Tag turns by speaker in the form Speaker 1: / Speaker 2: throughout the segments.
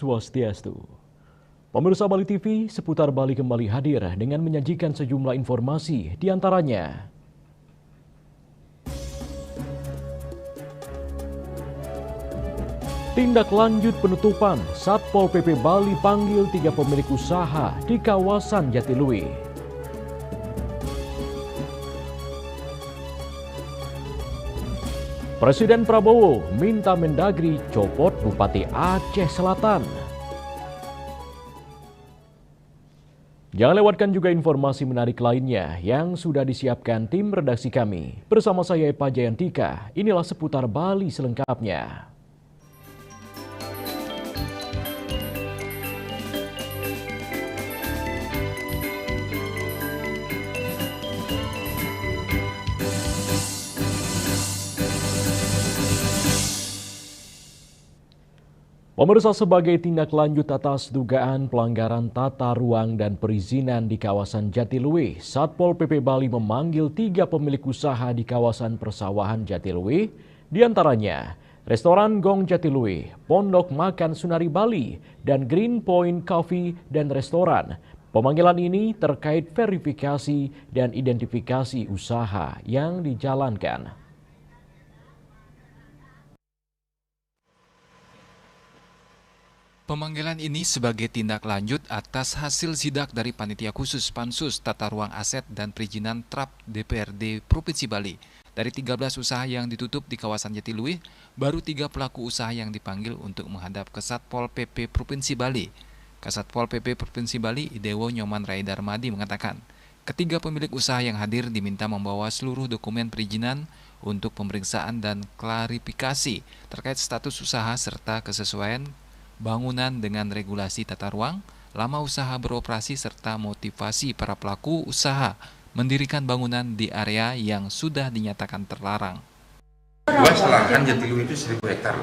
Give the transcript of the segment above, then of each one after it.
Speaker 1: Swastiastu. Pemirsa Bali TV, seputar Bali kembali hadir dengan menyajikan sejumlah informasi, diantaranya tindak lanjut penutupan, Satpol PP Bali panggil 3 pemilik usaha di kawasan Jatiluwih. Presiden Prabowo minta Mendagri copot Bupati Aceh Selatan. Jangan lewatkan juga informasi menarik lainnya yang sudah disiapkan tim redaksi kami. Bersama saya Epa Jayantika, inilah seputar Bali selengkapnya. Pemirsa, sebagai tindak lanjut atas dugaan pelanggaran tata ruang dan perizinan di kawasan Jatiluwih, Satpol PP Bali memanggil 3 pemilik usaha di kawasan persawahan Jatiluwih, diantaranya Restoran Gong Jatiluwih, Pondok Makan Sunari Bali, dan Green Point Coffee dan Restoran. Pemanggilan ini terkait verifikasi dan identifikasi usaha yang dijalankan.
Speaker 2: Pemanggilan ini sebagai tindak lanjut atas hasil sidak dari Panitia Khusus Pansus Tata Ruang Aset dan Perizinan TRAP DPRD Provinsi Bali. Dari 13 usaha yang ditutup di kawasan Jatiluwih, baru 3 pelaku usaha yang dipanggil untuk menghadap ke Satpol PP Provinsi Bali. Kasatpol PP Provinsi Bali, Idewo Nyoman Raidarmadi mengatakan, ketiga pemilik usaha yang hadir diminta membawa seluruh dokumen perizinan untuk pemeriksaan dan klarifikasi terkait status usaha serta kesesuaian bangunan dengan regulasi tata ruang, lama usaha beroperasi serta motivasi para pelaku usaha mendirikan bangunan di area yang sudah dinyatakan terlarang.
Speaker 3: Luas lahan Jatiluwih itu 1.000 hektar.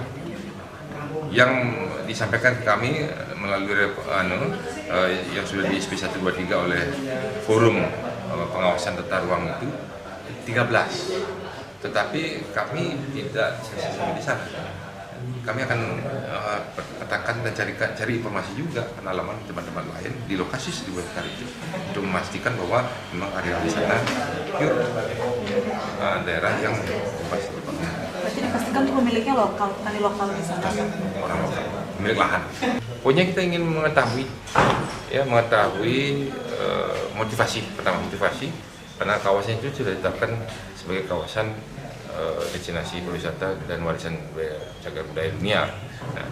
Speaker 3: Yang disampaikan ke kami melalui yang sudah di SP 123 oleh Forum Pengawasan Tata Ruang itu 13. Tetapi kami tidak sampai di sana. Kami akan petakan dan cari informasi juga pengalaman teman-teman lain di lokasi 1.000 hektar itu untuk memastikan bahwa memang area di sana daerah yang pasti dipakai.
Speaker 4: Berarti dipastikan itu pemiliknya lokal, petani lokal di sana.
Speaker 3: Orang lokal, pemilik lahan. Pokoknya kita ingin mengetahui motivasi karena kawasan itu sudah ditetapkan sebagai kawasan destinasi pariwisata dan warisan cagar budaya dunia. Nah,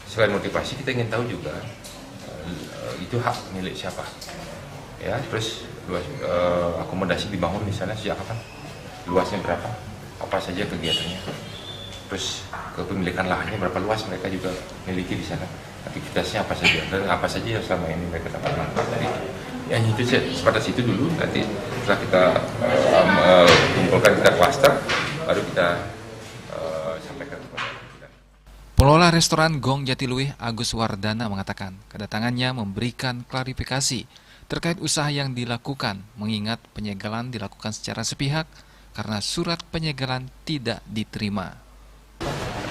Speaker 3: selain motivasi, kita ingin tahu juga itu hak milik siapa. Ya, terus akomodasi dibangun di sana sejak kapan? Luasnya berapa? Apa saja kegiatannya? Terus kepemilikan lahannya berapa luas mereka juga miliki di sana? Aktivitasnya apa saja dan apa saja yang selama ini mereka dapat manfaat dari itu. Ya itu sebatas itu dulu. Nanti setelah kita kumpulkan, kita klaster, baru kita sampaikan kepada kita.
Speaker 2: Pengelola restoran Gong Jatiluwih Agus Wardana mengatakan kedatangannya memberikan klarifikasi terkait usaha yang dilakukan, mengingat penyegelan dilakukan secara sepihak karena surat penyegelan tidak diterima.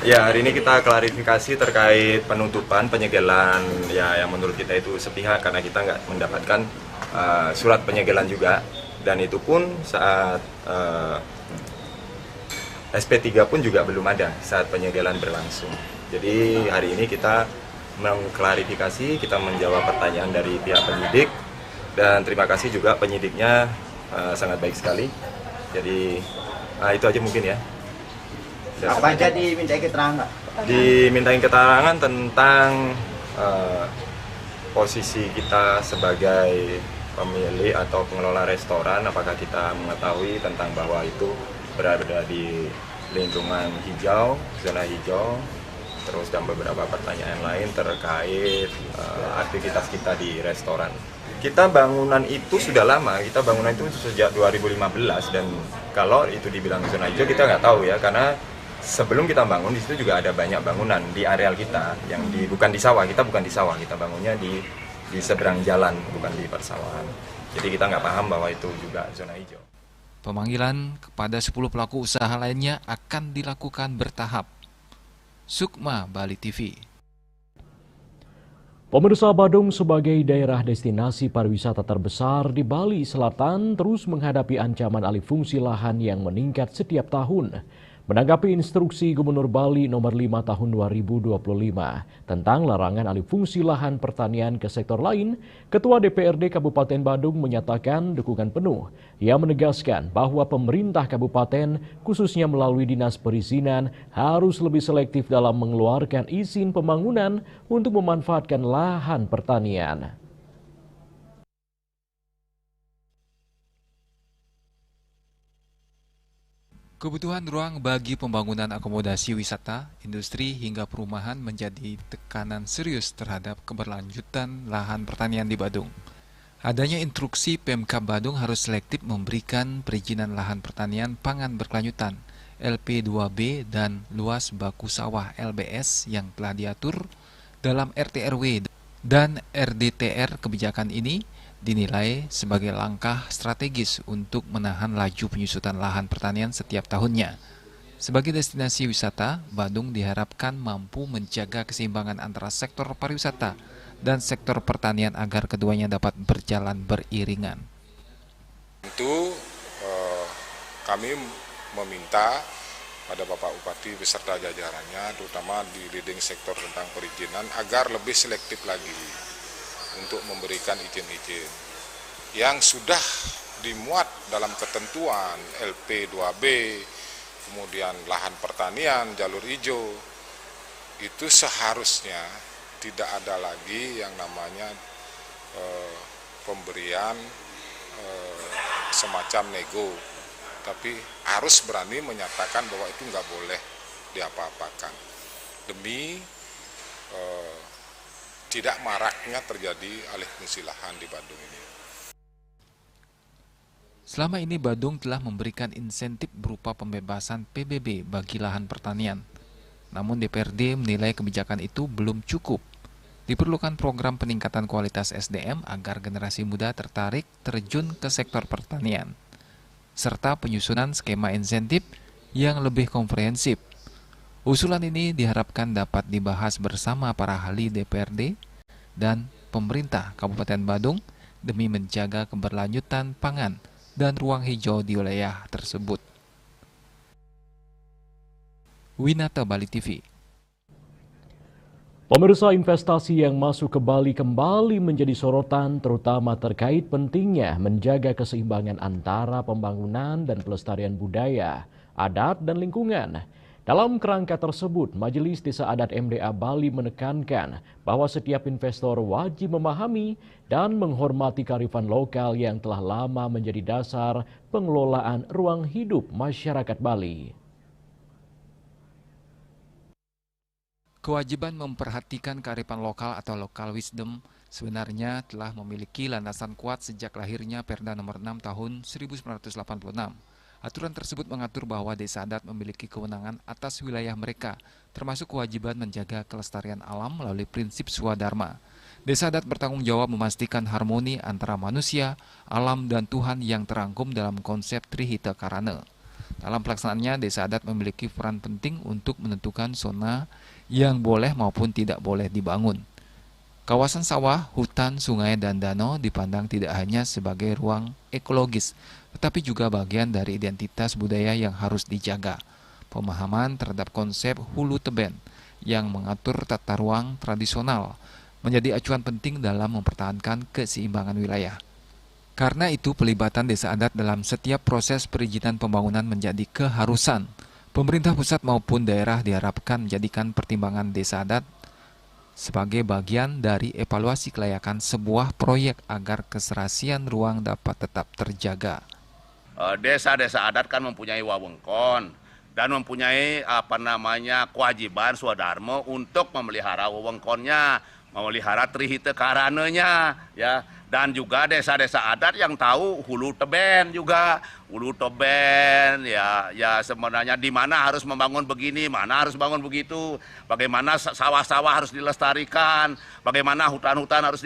Speaker 5: Ya, hari ini kita klarifikasi terkait penutupan penyegelan ya yang menurut kita itu sepihak karena kita nggak mendapatkan surat penyegelan juga, dan itu pun saat SP3 pun juga belum ada saat penyegelan berlangsung. Jadi hari ini kita mengklarifikasi, kita menjawab pertanyaan dari pihak penyidik, dan terima kasih juga penyidiknya sangat baik sekali. Jadi itu aja mungkin ya.
Speaker 6: Apa aja dimintai keterangan?
Speaker 5: Dimintain keterangan tentang posisi kita sebagai pemilik atau pengelola restoran, apakah kita mengetahui tentang bahwa itu berada di lingkungan hijau, zona hijau, terus dan beberapa pertanyaan lain terkait aktivitas kita di restoran. Kita bangunan itu sudah lama, kita bangunan itu sejak 2015, dan kalau itu dibilang zona hijau kita nggak tahu ya, karena sebelum kita bangun di situ juga ada banyak bangunan di areal kita yang bukan di sawah. Kita bukan di sawah, kita bangunnya di seberang jalan, bukan di persawahan. Jadi kita nggak paham bahwa itu juga zona hijau.
Speaker 2: Pemanggilan kepada 10 pelaku usaha lainnya akan dilakukan bertahap. Sukma Bali TV.
Speaker 1: Pemirsa, Badung sebagai daerah destinasi pariwisata terbesar di Bali Selatan terus menghadapi ancaman alih fungsi lahan yang meningkat setiap tahun. Menanggapi instruksi Gubernur Bali nomor 5 tahun 2025 tentang larangan alih fungsi lahan pertanian ke sektor lain, Ketua DPRD Kabupaten Badung menyatakan dukungan penuh. Ia menegaskan bahwa pemerintah kabupaten, khususnya melalui Dinas Perizinan, harus lebih selektif dalam mengeluarkan izin pembangunan untuk memanfaatkan lahan pertanian.
Speaker 2: Kebutuhan ruang bagi pembangunan akomodasi wisata, industri hingga perumahan menjadi tekanan serius terhadap keberlanjutan lahan pertanian di Badung. Adanya instruksi Pemkab Badung harus selektif memberikan perizinan lahan pertanian pangan berkelanjutan LP2B dan luas baku sawah LBS yang telah diatur dalam RT/RW dan RDTR. Kebijakan ini dinilai sebagai langkah strategis untuk menahan laju penyusutan lahan pertanian setiap tahunnya. Sebagai destinasi wisata, Badung diharapkan mampu menjaga keseimbangan antara sektor pariwisata dan sektor pertanian agar keduanya dapat berjalan beriringan.
Speaker 7: Tentu kami meminta pada Bapak Bupati beserta jajarannya, terutama di leading sektor tentang perizinan, agar lebih selektif lagi untuk memberikan izin-izin yang sudah dimuat dalam ketentuan LP2B, kemudian lahan pertanian, jalur hijau, itu seharusnya tidak ada lagi yang namanya pemberian semacam nego, tapi harus berani menyatakan bahwa itu nggak boleh diapa-apakan demi tidak maraknya terjadi alih fungsi lahan di Badung ini.
Speaker 2: Selama ini Badung telah memberikan insentif berupa pembebasan PBB bagi lahan pertanian. Namun DPRD menilai kebijakan itu belum cukup. Diperlukan program peningkatan kualitas SDM agar generasi muda tertarik terjun ke sektor pertanian, serta penyusunan skema insentif yang lebih komprehensif. Usulan ini diharapkan dapat dibahas bersama para ahli DPRD dan pemerintah Kabupaten Badung demi menjaga keberlanjutan pangan dan ruang hijau di wilayah tersebut. Winata Bali TV.
Speaker 1: Pemirsa, investasi yang masuk ke Bali kembali menjadi sorotan, terutama terkait pentingnya menjaga keseimbangan antara pembangunan dan pelestarian budaya, adat, dan lingkungan. Dalam kerangka tersebut, Majelis Desa Adat MDA Bali menekankan bahwa setiap investor wajib memahami dan menghormati kearifan lokal yang telah lama menjadi dasar pengelolaan ruang hidup masyarakat Bali.
Speaker 2: Kewajiban memperhatikan kearifan lokal atau local wisdom sebenarnya telah memiliki landasan kuat sejak lahirnya Perda Nomor 6 Tahun 1986. Aturan tersebut mengatur bahwa desa adat memiliki kewenangan atas wilayah mereka, termasuk kewajiban menjaga kelestarian alam melalui prinsip swadharma. Desa adat bertanggung jawab memastikan harmoni antara manusia, alam, dan Tuhan yang terangkum dalam konsep Trihita Karana. Dalam pelaksanaannya, desa adat memiliki peran penting untuk menentukan zona yang boleh maupun tidak boleh dibangun. Kawasan sawah, hutan, sungai, dan danau dipandang tidak hanya sebagai ruang ekologis, tetapi juga bagian dari identitas budaya yang harus dijaga. Pemahaman terhadap konsep hulu teben yang mengatur tata ruang tradisional menjadi acuan penting dalam mempertahankan keseimbangan wilayah. Karena itu, pelibatan desa adat dalam setiap proses perizinan pembangunan menjadi keharusan. Pemerintah pusat maupun daerah diharapkan menjadikan pertimbangan desa adat sebagai bagian dari evaluasi kelayakan sebuah proyek agar keserasian ruang dapat tetap terjaga.
Speaker 8: Desa-desa adat kan mempunyai wewengkon dan mempunyai kewajiban swadharma untuk memelihara wewengkonnya, memelihara Trihita Karananya, ya. Dan juga desa-desa adat yang tahu hulu teben juga, hulu teben ya sebenarnya di mana harus membangun begini, mana harus bangun begitu, bagaimana sawah-sawah harus dilestarikan, bagaimana hutan-hutan harus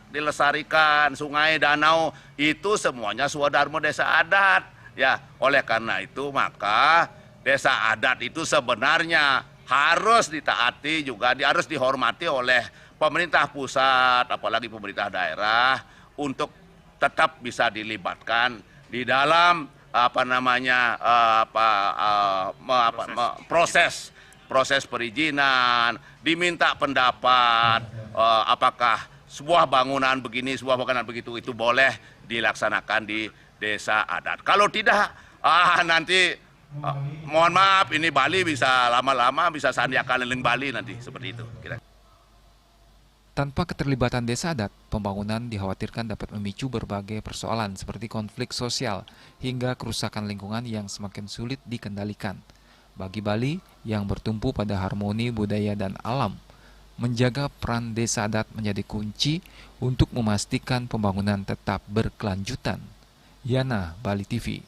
Speaker 8: dilestarikan, sungai, danau, itu semuanya swadharma desa adat. Ya, oleh karena itu maka desa adat itu sebenarnya harus ditaati juga, harus dihormati oleh pemerintah pusat, apalagi pemerintah daerah untuk tetap bisa dilibatkan di dalam proses perizinan, diminta pendapat apakah sebuah bangunan begini, sebuah bangunan begitu itu boleh dilaksanakan di desa adat. Kalau tidak, nanti mohon maaf, ini Bali bisa lama-lama bisa Sandiaga keliling Bali nanti seperti itu.
Speaker 2: Tanpa keterlibatan desa adat, pembangunan dikhawatirkan dapat memicu berbagai persoalan seperti konflik sosial hingga kerusakan lingkungan yang semakin sulit dikendalikan. Bagi Bali yang bertumpu pada harmoni budaya dan alam, menjaga peran desa adat menjadi kunci untuk memastikan pembangunan tetap berkelanjutan. Yana, Bali TV.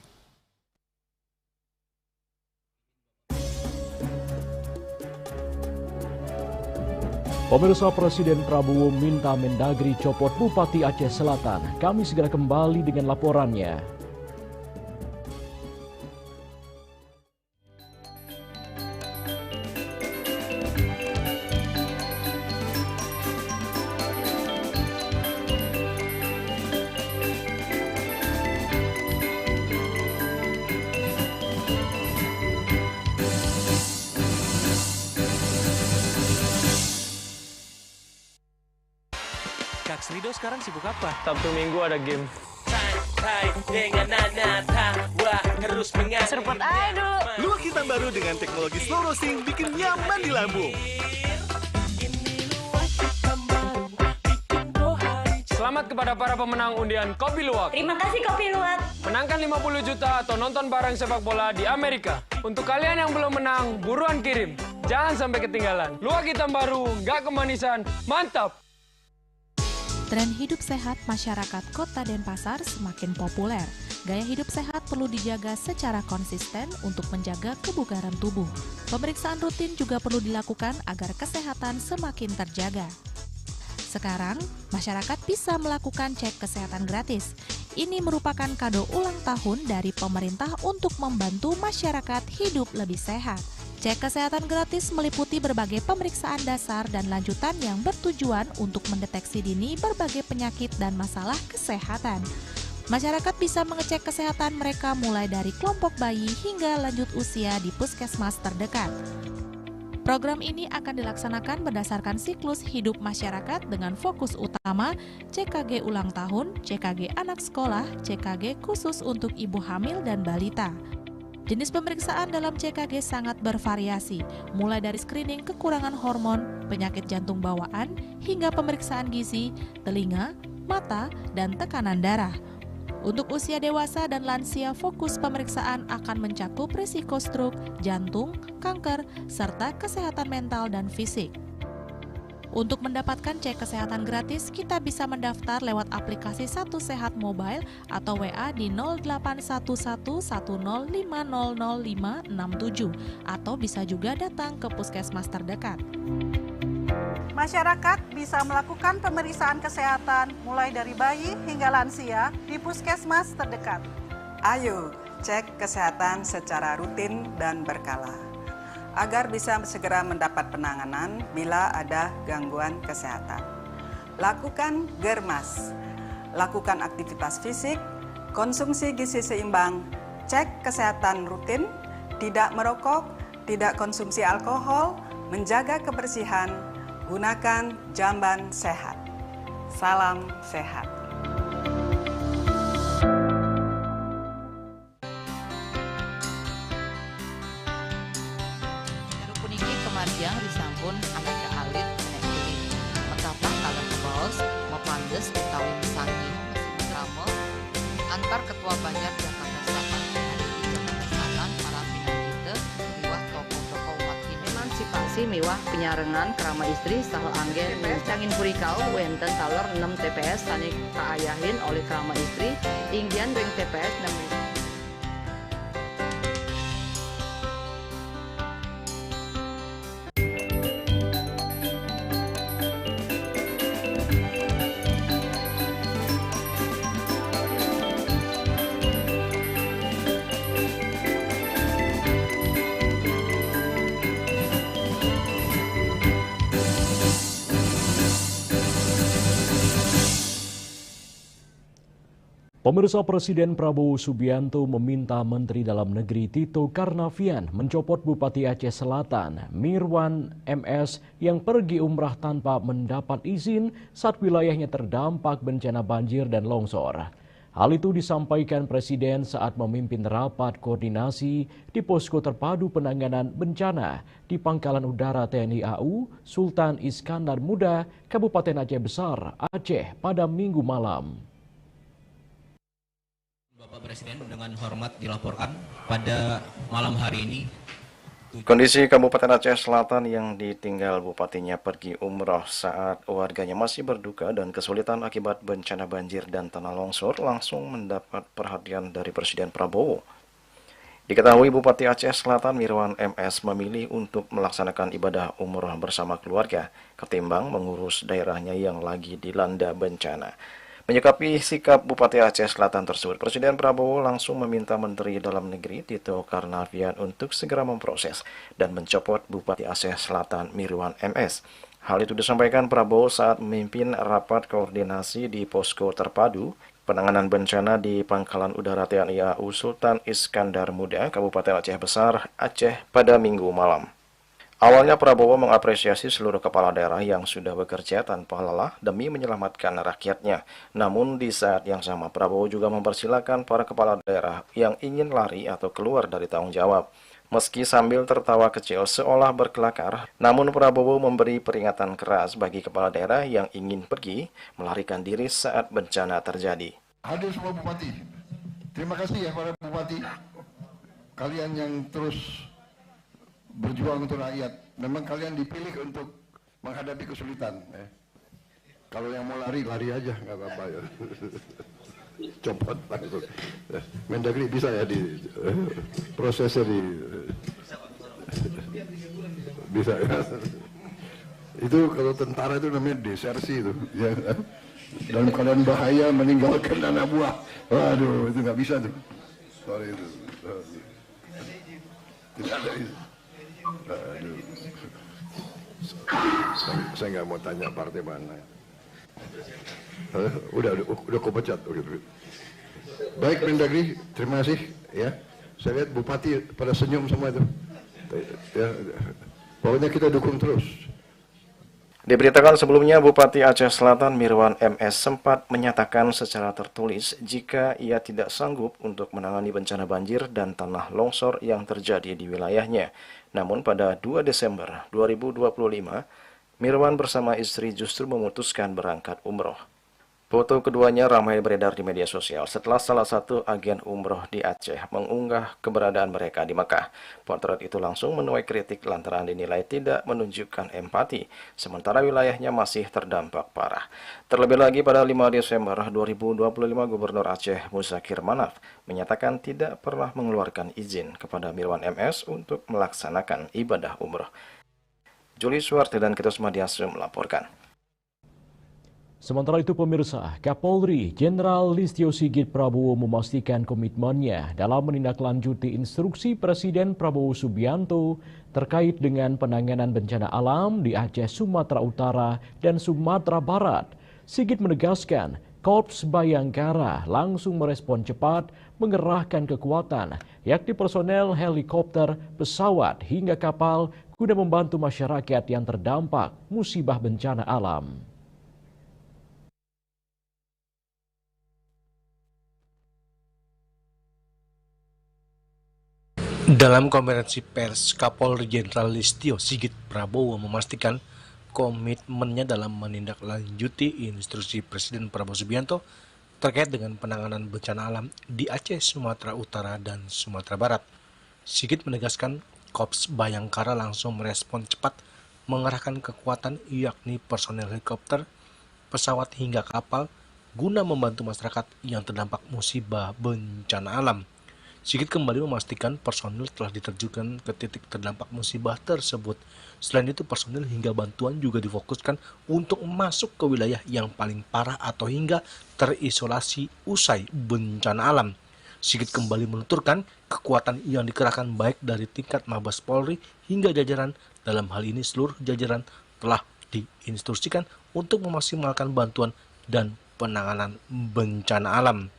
Speaker 1: Pemirsa, Presiden Prabowo minta Mendagri copot Bupati Aceh Selatan. Kami segera kembali dengan laporannya.
Speaker 9: Kak Srido sekarang sibuk apa?
Speaker 10: Sabtu Minggu ada game.
Speaker 9: Santai dengan Nana tawa terus mengalir.
Speaker 11: Seruput aja dulu.
Speaker 12: Luwak hitam baru dengan teknologi slow roasting bikin nyaman di lambung.
Speaker 10: Selamat kepada para pemenang undian Kopi Luwak.
Speaker 11: Terima kasih Kopi Luwak.
Speaker 10: Menangkan 50 juta atau nonton bareng sepak bola di Amerika. Untuk kalian yang belum menang, buruan kirim. Jangan sampai ketinggalan. Luwak hitam baru, nggak kemanisan, mantap.
Speaker 13: Tren hidup sehat masyarakat Kota Denpasar semakin populer. Gaya hidup sehat perlu dijaga secara konsisten untuk menjaga kebugaran tubuh. Pemeriksaan rutin juga perlu dilakukan agar kesehatan semakin terjaga. Sekarang, masyarakat bisa melakukan cek kesehatan gratis. Ini merupakan kado ulang tahun dari pemerintah untuk membantu masyarakat hidup lebih sehat. Cek kesehatan gratis meliputi berbagai pemeriksaan dasar dan lanjutan yang bertujuan untuk mendeteksi dini berbagai penyakit dan masalah kesehatan. Masyarakat bisa mengecek kesehatan mereka mulai dari kelompok bayi hingga lanjut usia di puskesmas terdekat. Program ini akan dilaksanakan berdasarkan siklus hidup masyarakat dengan fokus utama CKG ulang tahun, CKG anak sekolah, CKG khusus untuk ibu hamil dan balita. Jenis pemeriksaan dalam CKG sangat bervariasi, mulai dari screening kekurangan hormon, penyakit jantung bawaan, hingga pemeriksaan gizi, telinga, mata, dan tekanan darah. Untuk usia dewasa dan lansia, fokus pemeriksaan akan mencakup risiko stroke, jantung, kanker, serta kesehatan mental dan fisik. Untuk mendapatkan cek kesehatan gratis, kita bisa mendaftar lewat aplikasi Satu Sehat Mobile atau WA di 081110500567 atau bisa juga datang ke puskesmas terdekat.
Speaker 4: Masyarakat bisa melakukan pemeriksaan kesehatan mulai dari bayi hingga lansia di puskesmas terdekat.
Speaker 14: Ayo cek kesehatan secara rutin dan berkala, agar bisa segera mendapat penanganan bila ada gangguan kesehatan. Lakukan germas, lakukan aktivitas fisik, konsumsi gizi seimbang, cek kesehatan rutin, tidak merokok, tidak konsumsi alkohol, menjaga kebersihan, gunakan jamban sehat. Salam sehat.
Speaker 15: Marjang disampun anak alit nek kulit. Metapang kalau kebaos mepandes utawi mesangking drama antar ketua Banjar Jakarta Selatan hari di Jakarta Selatan para pinangita miwah tokoh-tokoh umat kini emansipasi miwah penyarengan kerama istri saha anggen TPS Cangin Purikau wenten taler 6 TPS tani kaayahin oleh kerama istri inggian ring TPS 6
Speaker 1: Pemirsa, Presiden Prabowo Subianto meminta Menteri Dalam Negeri Tito Karnavian mencopot Bupati Aceh Selatan Mirwan MS yang pergi umrah tanpa mendapat izin saat wilayahnya terdampak bencana banjir dan longsor. Hal itu disampaikan Presiden saat memimpin rapat koordinasi di Posko Terpadu Penanganan Bencana di Pangkalan Udara TNI AU Sultan Iskandar Muda, Kabupaten Aceh Besar, Aceh pada Minggu malam.
Speaker 11: Bapak Presiden dengan hormat dilaporkan pada malam hari ini.
Speaker 16: Kondisi Kabupaten Aceh Selatan yang ditinggal bupatinya pergi umroh saat warganya masih berduka dan kesulitan akibat bencana banjir dan tanah longsor langsung mendapat perhatian dari Presiden Prabowo. Diketahui Bupati Aceh Selatan Mirwan MS memilih untuk melaksanakan ibadah umroh bersama keluarga ketimbang mengurus daerahnya yang lagi dilanda bencana. Menyikapi sikap Bupati Aceh Selatan tersebut, Presiden Prabowo langsung meminta Menteri Dalam Negeri Tito Karnavian untuk segera memproses dan mencopot Bupati Aceh Selatan Mirwan MS. Hal itu disampaikan Prabowo saat memimpin rapat koordinasi di Posko Terpadu Penanganan Bencana di Pangkalan Udara TNI AU Sultan Iskandar Muda, Kabupaten Aceh Besar, Aceh pada Minggu malam. Awalnya Prabowo mengapresiasi seluruh kepala daerah yang sudah bekerja tanpa lelah demi menyelamatkan rakyatnya. Namun di saat yang sama Prabowo juga mempersilahkan para kepala daerah yang ingin lari atau keluar dari tanggung jawab. Meski sambil tertawa kecil seolah berkelakar, namun Prabowo memberi peringatan keras bagi kepala daerah yang ingin pergi melarikan diri saat bencana terjadi.
Speaker 17: Hadir semua bupati, terima kasih ya para bupati, kalian yang terus berjuang untuk rakyat. Memang kalian dipilih untuk menghadapi kesulitan. Kalau yang mau lari, lari aja, nggak apa-apa ya. Copot langsung. Mendagri bisa ya di prosesnya di bisa ya. Itu kalau tentara itu namanya desersi itu. Ya. Dalam keadaan bahaya meninggalkan anak buah. Waduh, itu nggak bisa tuh. Sorry itu. Tidak ada itu. Aduh. Saya nggak mau tanya partai mana. Udah kau pecat. Baik Mendagri, terima kasih ya. Saya lihat bupati pada senyum semua itu. Ya, pokoknya kita dukung terus.
Speaker 16: Diberitakan sebelumnya Bupati Aceh Selatan Mirwan MS sempat menyatakan secara tertulis jika ia tidak sanggup untuk menangani bencana banjir dan tanah longsor yang terjadi di wilayahnya. Namun pada 2 Desember 2025, Mirwan bersama istri justru memutuskan berangkat umroh. Foto keduanya ramai beredar di media sosial setelah salah satu agen umroh di Aceh mengunggah keberadaan mereka di Mekah. Potret itu langsung menuai kritik lantaran dinilai tidak menunjukkan empati, sementara wilayahnya masih terdampak parah. Terlebih lagi pada 5 Desember 2025, Gubernur Aceh Muzakir Manaf menyatakan tidak pernah mengeluarkan izin kepada Mirwan MS untuk melaksanakan ibadah umroh. Juli Suwarti dan Kitos Madiasu melaporkan.
Speaker 1: Sementara itu pemirsa, Kapolri Jenderal Listio Sigit Prabowo memastikan komitmennya dalam menindaklanjuti instruksi Presiden Prabowo Subianto terkait dengan penanganan bencana alam di Aceh, Sumatera Utara, dan Sumatera Barat. Sigit menegaskan, Korps Bayangkara langsung merespon cepat mengerahkan kekuatan, yakni personel helikopter, pesawat, hingga kapal guna membantu masyarakat yang terdampak musibah bencana alam.
Speaker 18: Dalam konferensi pers, Kapolri Jenderal Listio Sigit Prabowo memastikan komitmennya dalam menindaklanjuti instruksi Presiden Prabowo Subianto terkait dengan penanganan bencana alam di Aceh, Sumatera Utara, dan Sumatera Barat. Sigit menegaskan Korps Bayangkara langsung merespon cepat mengerahkan kekuatan yakni personel helikopter, pesawat hingga kapal guna membantu masyarakat yang terdampak musibah bencana alam. Sigit kembali memastikan personil telah diterjunkan ke titik terdampak musibah tersebut. Selain itu, personil hingga bantuan juga difokuskan untuk masuk ke wilayah yang paling parah atau hingga terisolasi usai bencana alam. Sigit kembali menuturkan kekuatan yang dikerahkan baik dari tingkat Mabes Polri hingga jajaran. Dalam hal ini seluruh jajaran telah diinstruksikan untuk memaksimalkan bantuan dan penanganan bencana alam.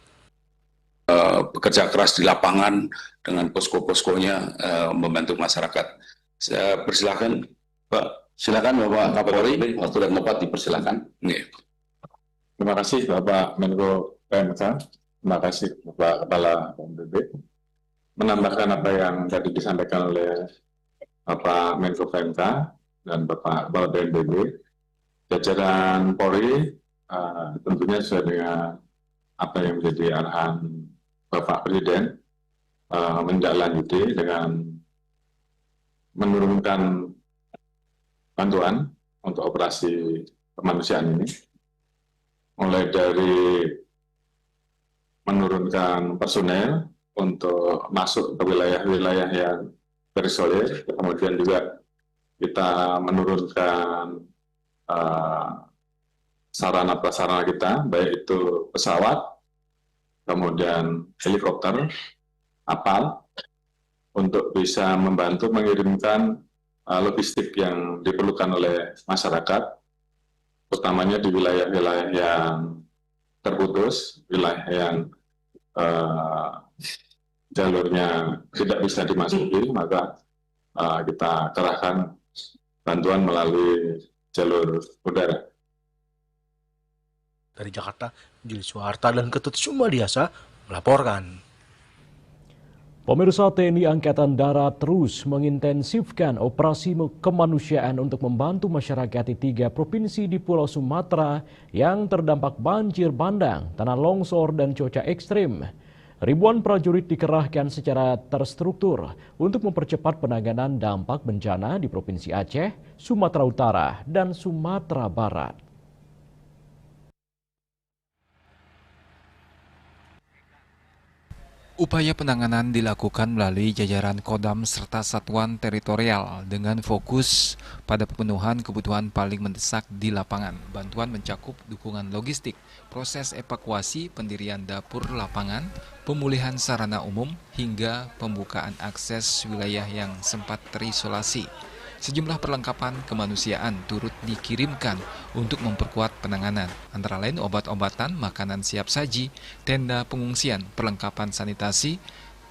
Speaker 19: bekerja keras di lapangan dengan posko-poskonya membantu masyarakat. Saya persilahkan Pak. Silakan Bapak Kapolri, waktu dan tempat dipersilakan.
Speaker 20: Terima kasih Bapak Menko PMK, terima kasih Bapak Kepala BNPB. Menambahkan apa yang tadi disampaikan oleh Bapak Menko PMK dan Bapak Kepala BNPB, jajaran Polri tentunya sesuai dengan apa yang menjadi arahan Bapak Presiden, menindaklanjuti dengan menurunkan bantuan untuk operasi kemanusiaan ini, mulai dari menurunkan personel untuk masuk ke wilayah-wilayah yang terisolir, kemudian juga kita menurunkan sarana prasarana kita, baik itu pesawat, kemudian helikopter, kapal, untuk bisa membantu mengirimkan logistik yang diperlukan oleh masyarakat, utamanya di wilayah-wilayah yang terputus, wilayah yang jalurnya tidak bisa dimasuki, maka kita kerahkan bantuan melalui jalur udara.
Speaker 18: Dari Jakarta, Juli Suharta dan Ketut Sumadiasa melaporkan.
Speaker 1: Pemirsa, TNI Angkatan Darat terus mengintensifkan operasi kemanusiaan untuk membantu masyarakat di 3 provinsi di Pulau Sumatera yang terdampak banjir bandang, tanah longsor, dan cuaca ekstrim. Ribuan prajurit dikerahkan secara terstruktur untuk mempercepat penanganan dampak bencana di Provinsi Aceh, Sumatera Utara, dan Sumatera Barat.
Speaker 2: Upaya penanganan dilakukan melalui jajaran Kodam serta satuan teritorial dengan fokus pada pemenuhan kebutuhan paling mendesak di lapangan. Bantuan mencakup dukungan logistik, proses evakuasi, pendirian dapur lapangan, pemulihan sarana umum, hingga pembukaan akses wilayah yang sempat terisolasi. Sejumlah perlengkapan kemanusiaan turut dikirimkan untuk memperkuat penanganan, antara lain obat-obatan, makanan siap saji, tenda pengungsian, perlengkapan sanitasi,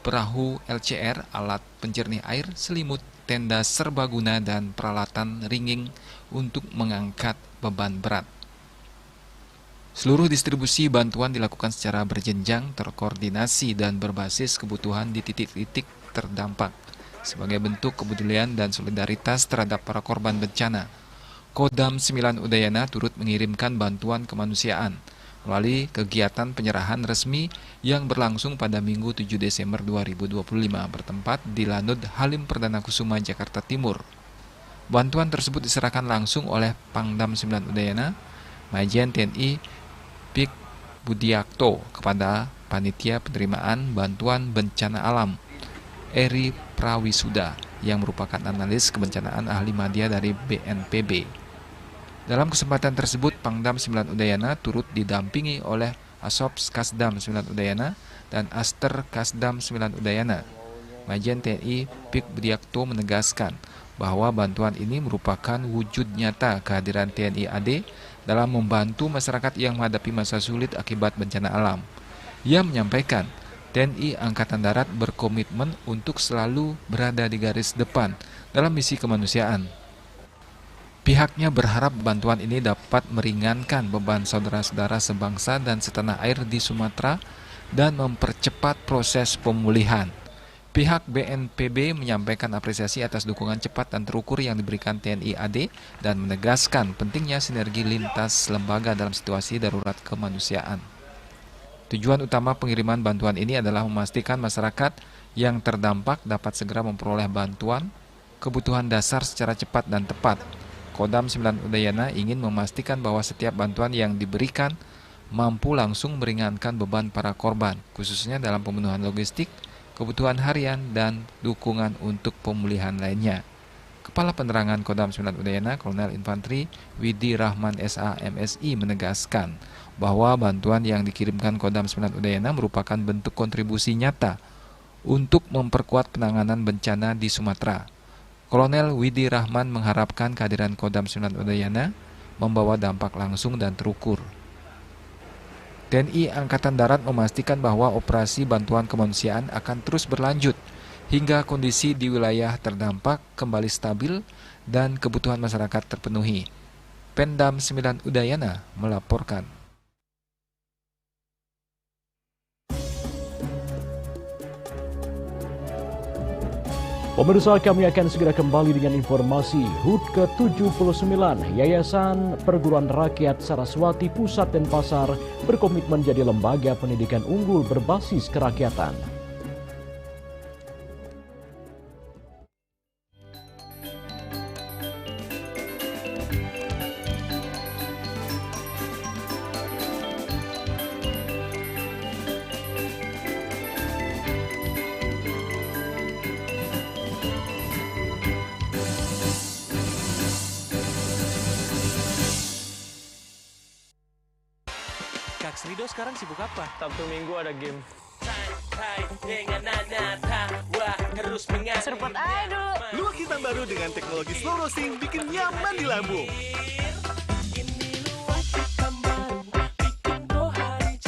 Speaker 2: perahu LCR, alat penjernih air, selimut, tenda serbaguna, dan peralatan ringing untuk mengangkat beban berat. Seluruh distribusi bantuan dilakukan secara berjenjang, terkoordinasi, dan berbasis kebutuhan di titik-titik terdampak. Sebagai bentuk kepedulian dan solidaritas terhadap para korban bencana, Kodam 9 Udayana turut mengirimkan bantuan kemanusiaan melalui kegiatan penyerahan resmi yang berlangsung pada Minggu 7 Desember 2025 bertempat di Lanut Halim Perdana Kusuma, Jakarta Timur. Bantuan tersebut diserahkan langsung oleh Pangdam 9 Udayana, Majen TNI Pik Budiakto kepada Panitia Penerimaan Bantuan Bencana Alam, Eri Prawisuda, yang merupakan analis kebencanaan ahli media dari BNPB. Dalam kesempatan tersebut, Pangdam 9 Udayana turut didampingi oleh Asops Kasdam 9 Udayana dan Aster Kasdam 9 Udayana. Majen TNI Pik Budiakto menegaskan bahwa bantuan ini merupakan wujud nyata kehadiran TNI AD dalam membantu masyarakat yang menghadapi masa sulit akibat bencana alam. Ia menyampaikan, TNI Angkatan Darat berkomitmen untuk selalu berada di garis depan dalam misi kemanusiaan. Pihaknya berharap bantuan ini dapat meringankan beban saudara-saudara sebangsa dan setanah air di Sumatera dan mempercepat proses pemulihan. Pihak BNPB menyampaikan apresiasi atas dukungan cepat dan terukur yang diberikan TNI AD dan menegaskan pentingnya sinergi lintas lembaga dalam situasi darurat kemanusiaan. Tujuan utama pengiriman bantuan ini adalah memastikan masyarakat yang terdampak dapat segera memperoleh bantuan kebutuhan dasar secara cepat dan tepat. Kodam 9 Udayana ingin memastikan bahwa setiap bantuan yang diberikan mampu langsung meringankan beban para korban, khususnya dalam pemenuhan logistik, kebutuhan harian, dan dukungan untuk pemulihan lainnya. Kepala Penerangan Kodam 9 Udayana, Kolonel Infantri Widi Rahman SA MSI menegaskan bahwa bantuan yang dikirimkan Kodam 9 Udayana merupakan bentuk kontribusi nyata untuk memperkuat penanganan bencana di Sumatera. Kolonel Widi Rahman mengharapkan kehadiran Kodam 9 Udayana membawa dampak langsung dan terukur. TNI Angkatan Darat memastikan bahwa operasi bantuan kemanusiaan akan terus berlanjut hingga kondisi di wilayah terdampak kembali stabil dan kebutuhan masyarakat terpenuhi. Pendam 9 Udayana melaporkan.
Speaker 1: Pemirsa, kami akan segera kembali dengan informasi HUT ke-79. Yayasan Perguruan Rakyat Saraswati Pusat dan Pasar berkomitmen jadi lembaga pendidikan unggul berbasis kerakyatan.
Speaker 9: Kak Srido sekarang sibuk apa?
Speaker 10: Sabtu Minggu ada game.
Speaker 9: Santai dengan Nana tawa terus mengalir.
Speaker 12: Serpent aduh. Luak hitam baru dengan teknologi slow roasting bikin nyaman di lambung.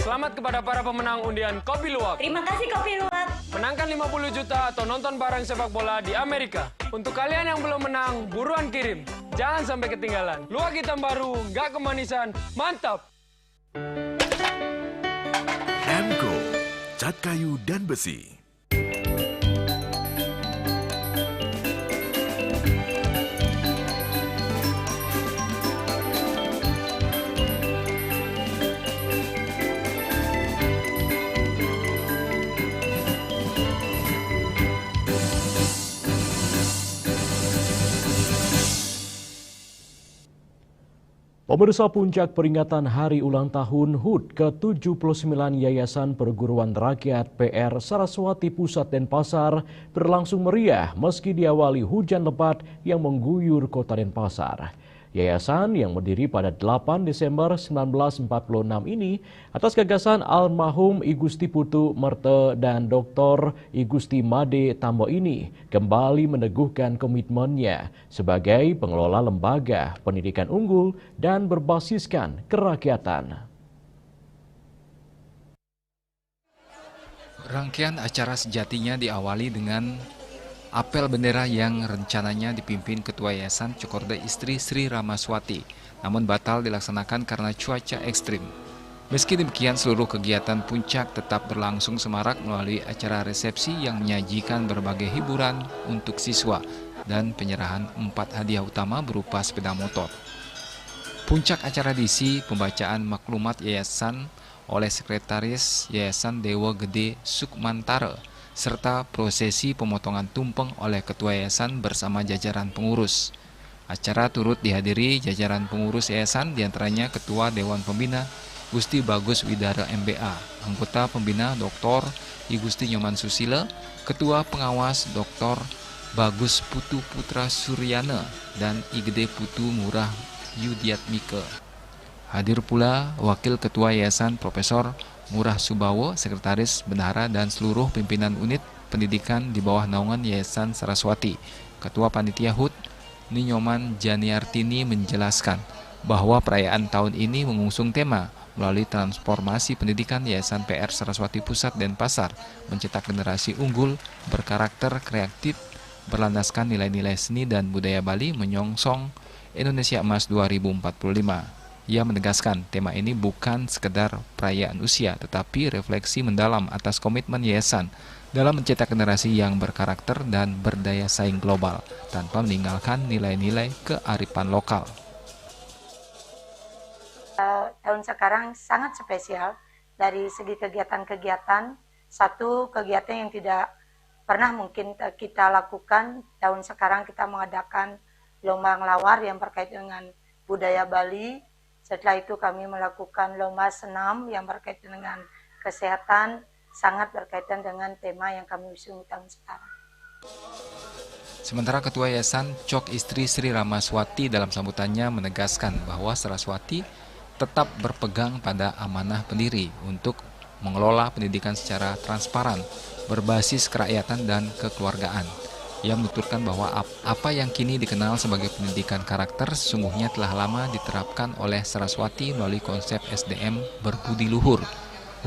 Speaker 10: Selamat kepada para pemenang undian Kopi Luwak.
Speaker 21: Terima kasih Kopi Luwak.
Speaker 10: Menangkan 50 juta atau nonton bareng sepak bola di Amerika. Untuk kalian yang belum menang, buruan kirim. Jangan sampai ketinggalan. Luwak hitam baru, nggak kemanisan, mantap.
Speaker 12: Emco, cat kayu dan besi.
Speaker 1: Pemirsa, puncak peringatan Hari Ulang Tahun HUT ke-79 Yayasan Perguruan Rakyat PR Saraswati Pusat dan Pasar berlangsung meriah meski diawali hujan lebat yang mengguyur kota Denpasar. Yayasan yang berdiri pada 8 Desember 1946 ini atas gagasan almarhum I Gusti Putu Merte dan Dr. I Gusti Made Tambo ini kembali meneguhkan komitmennya sebagai pengelola lembaga pendidikan unggul dan berbasiskan kerakyatan.
Speaker 2: Rangkaian acara sejatinya diawali dengan apel bendera yang rencananya dipimpin Ketua Yayasan Cokorda Istri Sri Ramaswati, namun batal dilaksanakan karena cuaca ekstrim. Meski demikian, seluruh kegiatan puncak tetap berlangsung semarak melalui acara resepsi yang menyajikan berbagai hiburan untuk siswa dan penyerahan 4 hadiah utama berupa sepeda motor. Puncak acara diisi pembacaan maklumat yayasan oleh Sekretaris Yayasan Dewa Gede Sukmantara, serta prosesi pemotongan tumpeng oleh Ketua Yayasan bersama jajaran pengurus. Acara turut dihadiri jajaran pengurus yayasan, diantaranya Ketua Dewan Pembina Gusti Bagus Widara MBA, anggota Pembina Dr. I Gusti Nyoman Susila, Ketua Pengawas Dr. Bagus Putu Putra Suryana, dan I Gede Putu Murah Yudiatmike. Hadir pula Wakil Ketua Yayasan Profesor Murah Subawo, Sekretaris Bendahara dan seluruh pimpinan unit pendidikan di bawah naungan Yayasan Saraswati. Ketua Panitia HUT Ninyoman Janiartini menjelaskan bahwa perayaan tahun ini mengusung tema melalui transformasi pendidikan Yayasan PR Saraswati Pusat dan Pasar mencetak generasi unggul berkarakter kreatif berlandaskan nilai-nilai seni dan budaya Bali menyongsong Indonesia Emas 2045. Ia menegaskan tema ini bukan sekedar perayaan usia, tetapi refleksi mendalam atas komitmen yayasan dalam mencetak generasi yang berkarakter dan berdaya saing global, tanpa meninggalkan nilai-nilai kearifan lokal.
Speaker 21: Tahun sekarang sangat spesial dari segi kegiatan-kegiatan. Satu kegiatan yang tidak pernah mungkin kita lakukan, tahun sekarang kita mengadakan lomba ngelawar yang berkaitan dengan budaya Bali. Setelah itu kami melakukan lomba senam yang berkaitan dengan kesehatan, sangat berkaitan dengan tema yang kami usung tahun sekarang.
Speaker 2: Sementara Ketua Yayasan Cok Istri Sri Ramaswati dalam sambutannya menegaskan bahwa Saraswati tetap berpegang pada amanah pendiri untuk mengelola pendidikan secara transparan, berbasis kerakyatan dan kekeluargaan. Ia menuturkan bahwa apa yang kini dikenal sebagai pendidikan karakter sesungguhnya telah lama diterapkan oleh Saraswati melalui konsep SDM berbudi luhur,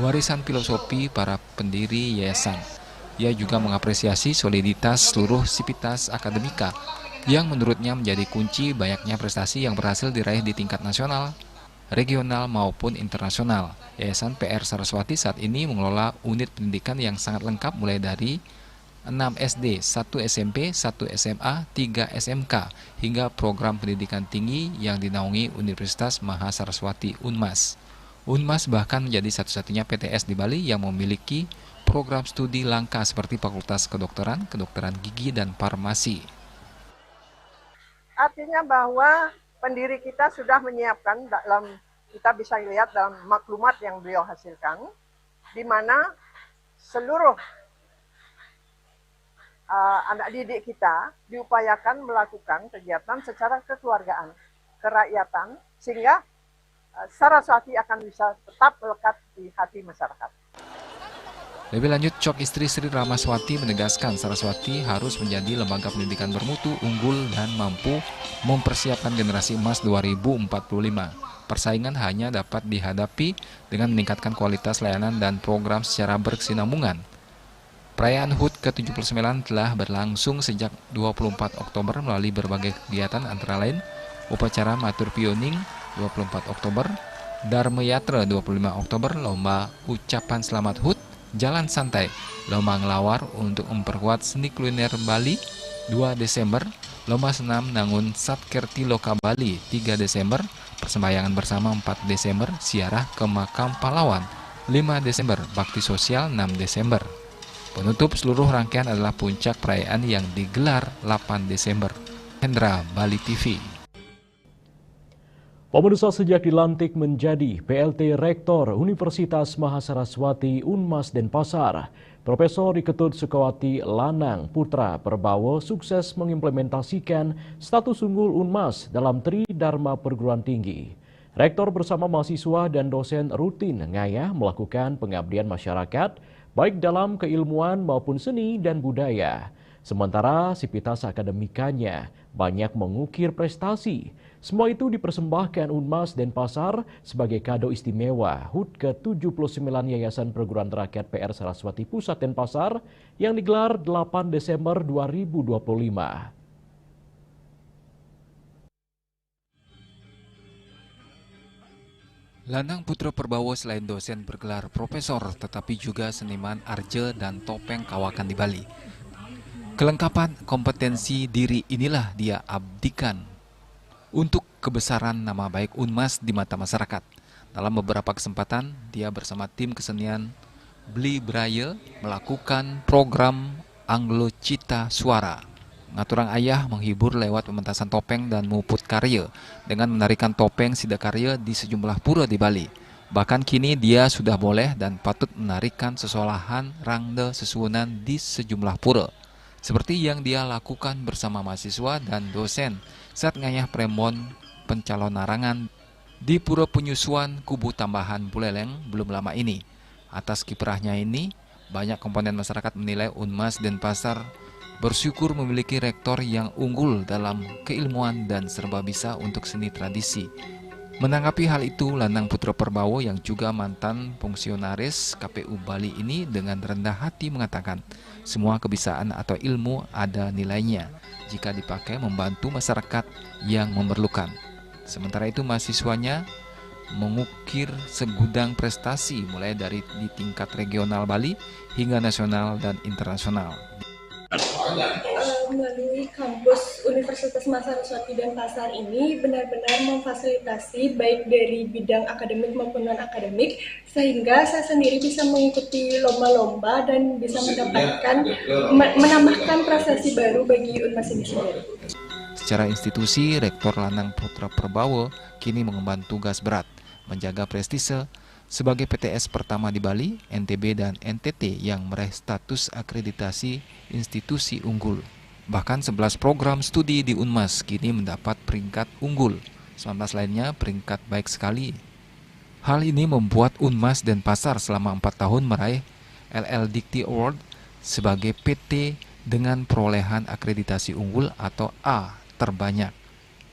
Speaker 2: warisan filosofi para pendiri yayasan. Ia juga mengapresiasi soliditas seluruh sivitas akademika yang menurutnya menjadi kunci banyaknya prestasi yang berhasil diraih di tingkat nasional, regional maupun internasional. Yayasan PR Saraswati saat ini mengelola unit pendidikan yang sangat lengkap mulai dari 6 SD, 1 SMP, 1 SMA, 3 SMK, hingga program pendidikan tinggi yang dinaungi Universitas Mahasaraswati Unmas. Unmas bahkan menjadi satu-satunya PTS di Bali yang memiliki program studi langka seperti Fakultas Kedokteran, Kedokteran Gigi, dan Farmasi.
Speaker 3: Artinya bahwa pendiri kita sudah menyiapkan dalam, kita bisa lihat dalam maklumat yang beliau hasilkan, di mana seluruh anak didik kita diupayakan melakukan kegiatan secara kekeluargaan, kerakyatan, sehingga Saraswati akan bisa tetap melekat di hati masyarakat.
Speaker 2: Lebih lanjut, Cok Istri Sri Ramaswati menegaskan Saraswati harus menjadi lembaga pendidikan bermutu, unggul, dan mampu mempersiapkan generasi emas 2045. Persaingan hanya dapat dihadapi dengan meningkatkan kualitas layanan dan program secara berkesinambungan. Perayaan HUT ke-79 telah berlangsung sejak 24 Oktober melalui berbagai kegiatan antara lain upacara Matur Pioning 24 Oktober, Dharma Yatra 25 Oktober, lomba ucapan selamat HUT, Jalan Santai, lomba ngelawar untuk memperkuat seni kuliner Bali 2 Desember, lomba senam Nangun Satkerti Loka Bali 3 Desember, persembahyangan bersama 4 Desember, ziarah ke makam pahlawan 5 Desember, bakti sosial 6 Desember. Penutup seluruh rangkaian adalah puncak perayaan yang digelar 8 Desember. Hendra, Bali TV.
Speaker 1: Pemirsa, sejak dilantik menjadi PLT Rektor Universitas Mahasaraswati Unmas Denpasar, Profesor Ketut Sukawati Lanang Putra Perbawo sukses mengimplementasikan status unggul Unmas dalam Tridharma Perguruan Tinggi. Rektor bersama mahasiswa dan dosen rutin ngayah melakukan pengabdian masyarakat, baik dalam keilmuan maupun seni dan budaya. Sementara sivitas akademikanya banyak mengukir prestasi. Semua itu dipersembahkan Unmas Denpasar sebagai kado istimewa HUT ke-79 Yayasan Perguruan Rakyat PR Saraswati Pusat Denpasar yang digelar 8 Desember 2025.
Speaker 2: Lanang Putra Perbawo selain dosen bergelar profesor, tetapi juga seniman arje dan topeng kawakan di Bali. Kelengkapan kompetensi diri inilah dia abdikan untuk kebesaran nama baik Unmas di mata masyarakat. Dalam beberapa kesempatan, dia bersama tim kesenian Bli Braille melakukan program Anglo Cita Suara. Ngaturang ayah menghibur lewat pementasan topeng dan muput karya dengan menarikan topeng sidakarya di sejumlah pura di Bali. Bahkan kini dia sudah boleh dan patut menarikan sesolahan rangda sesuunan di sejumlah pura. Seperti yang dia lakukan bersama mahasiswa dan dosen saat ngayah premon pencalonarangan di Pura Penyusuan Kubu Tambahan Buleleng belum lama ini. Atas kiprahnya ini, banyak komponen masyarakat menilai Unmas Denpasar bersyukur memiliki rektor yang unggul dalam keilmuan dan serba bisa untuk seni tradisi. Menanggapi hal itu, Lanang Putra Perbawo yang juga mantan fungsionaris KPU Bali ini dengan rendah hati mengatakan, semua kebisaan atau ilmu ada nilainya jika dipakai membantu masyarakat yang memerlukan. Sementara itu mahasiswanya mengukir segudang prestasi mulai dari di tingkat regional Bali hingga nasional dan internasional.
Speaker 22: Melalui kampus Universitas Mahasaraswati Denpasar ini benar-benar memfasilitasi baik dari bidang akademik maupun non-akademik, sehingga saya sendiri bisa mengikuti lomba-lomba dan bisa menambahkan prestasi baru bagi Unmas ini sendiri.
Speaker 2: Secara institusi, Rektor Lanang Putra Perbawo kini mengemban tugas berat, menjaga prestise sebagai PTS pertama di Bali, NTB, dan NTT yang meraih status akreditasi institusi unggul. Bahkan 11 program studi di Unmas kini mendapat peringkat unggul, 19 lainnya peringkat baik sekali. Hal ini membuat Unmas Denpasar selama 4 tahun meraih LL Dikti Award sebagai PT dengan perolehan akreditasi unggul atau A terbanyak.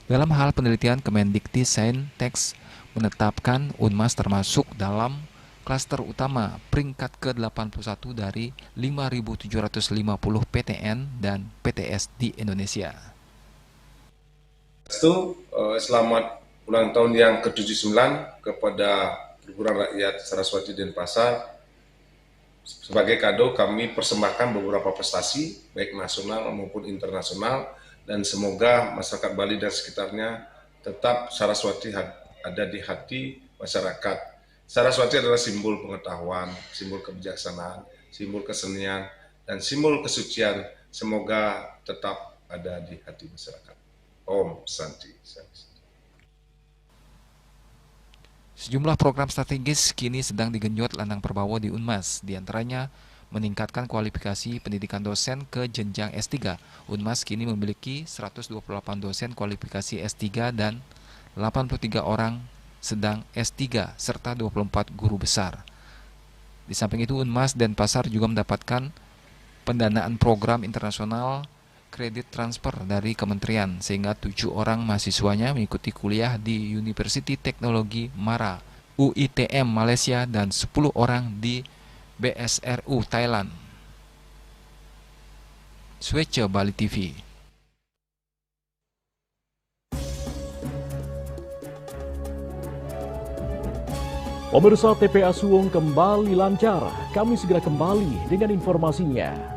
Speaker 2: Dalam hal penelitian, Kemendikti-Saintek menetapkan Unmas termasuk dalam klaster utama peringkat ke-81 dari 5.750 PTN dan PTS di Indonesia.
Speaker 7: Selamat ulang tahun yang ke-79 kepada Perguruan Rakyat Saraswati Denpasar. Sebagai kado kami persembahkan beberapa prestasi baik nasional maupun internasional, dan semoga masyarakat Bali dan sekitarnya tetap Saraswati ada di hati masyarakat. Saraswati adalah simbol pengetahuan, simbol kebijaksanaan, simbol kesenian, dan simbol kesucian. Semoga tetap ada di hati masyarakat. Om Santi.
Speaker 2: Sejumlah program strategis kini sedang digenjot Landang Perbawo di Unmas, diantaranya meningkatkan kualifikasi pendidikan dosen ke jenjang S3. Unmas kini memiliki 128 dosen kualifikasi S3 dan 83 orang sedang S3 serta 24 guru besar. Di samping itu, Unmas Denpasar juga mendapatkan pendanaan program internasional kredit transfer dari kementerian, sehingga 7 orang mahasiswanya mengikuti kuliah di University Teknologi Mara, UITM Malaysia, dan 10 orang di BSRU Thailand. Swece Bali TV.
Speaker 1: Pemirsa, TPA Suwung kembali lancar. Kami segera kembali dengan informasinya.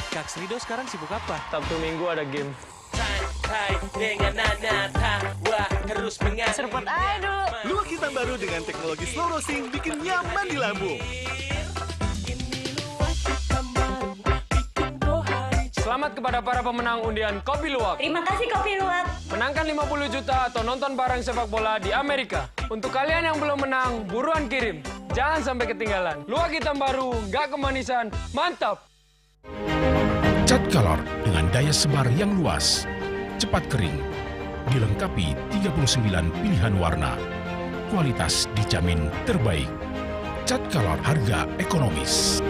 Speaker 9: Kak Srido sekarang sibuk apa?
Speaker 10: Sabtu Minggu ada game.
Speaker 9: Santai dengan Nana tawa terus mengalir.
Speaker 12: Serpot aja dulu. Luak hitam baru dengan teknologi slow roasting bikin nyaman di lambung.
Speaker 10: Selamat kepada para pemenang undian Kopi Luwak.
Speaker 5: Terima kasih Kopi Luwak.
Speaker 10: Menangkan 50 juta atau nonton bareng sepak bola di Amerika. Untuk kalian yang belum menang, buruan kirim. Jangan sampai ketinggalan. Luwak hitam baru, nggak kemanisan, mantap.
Speaker 6: Cat Color dengan daya sebar yang luas, cepat kering, dilengkapi 39 pilihan warna. Kualitas dijamin terbaik. Cat Color, harga ekonomis.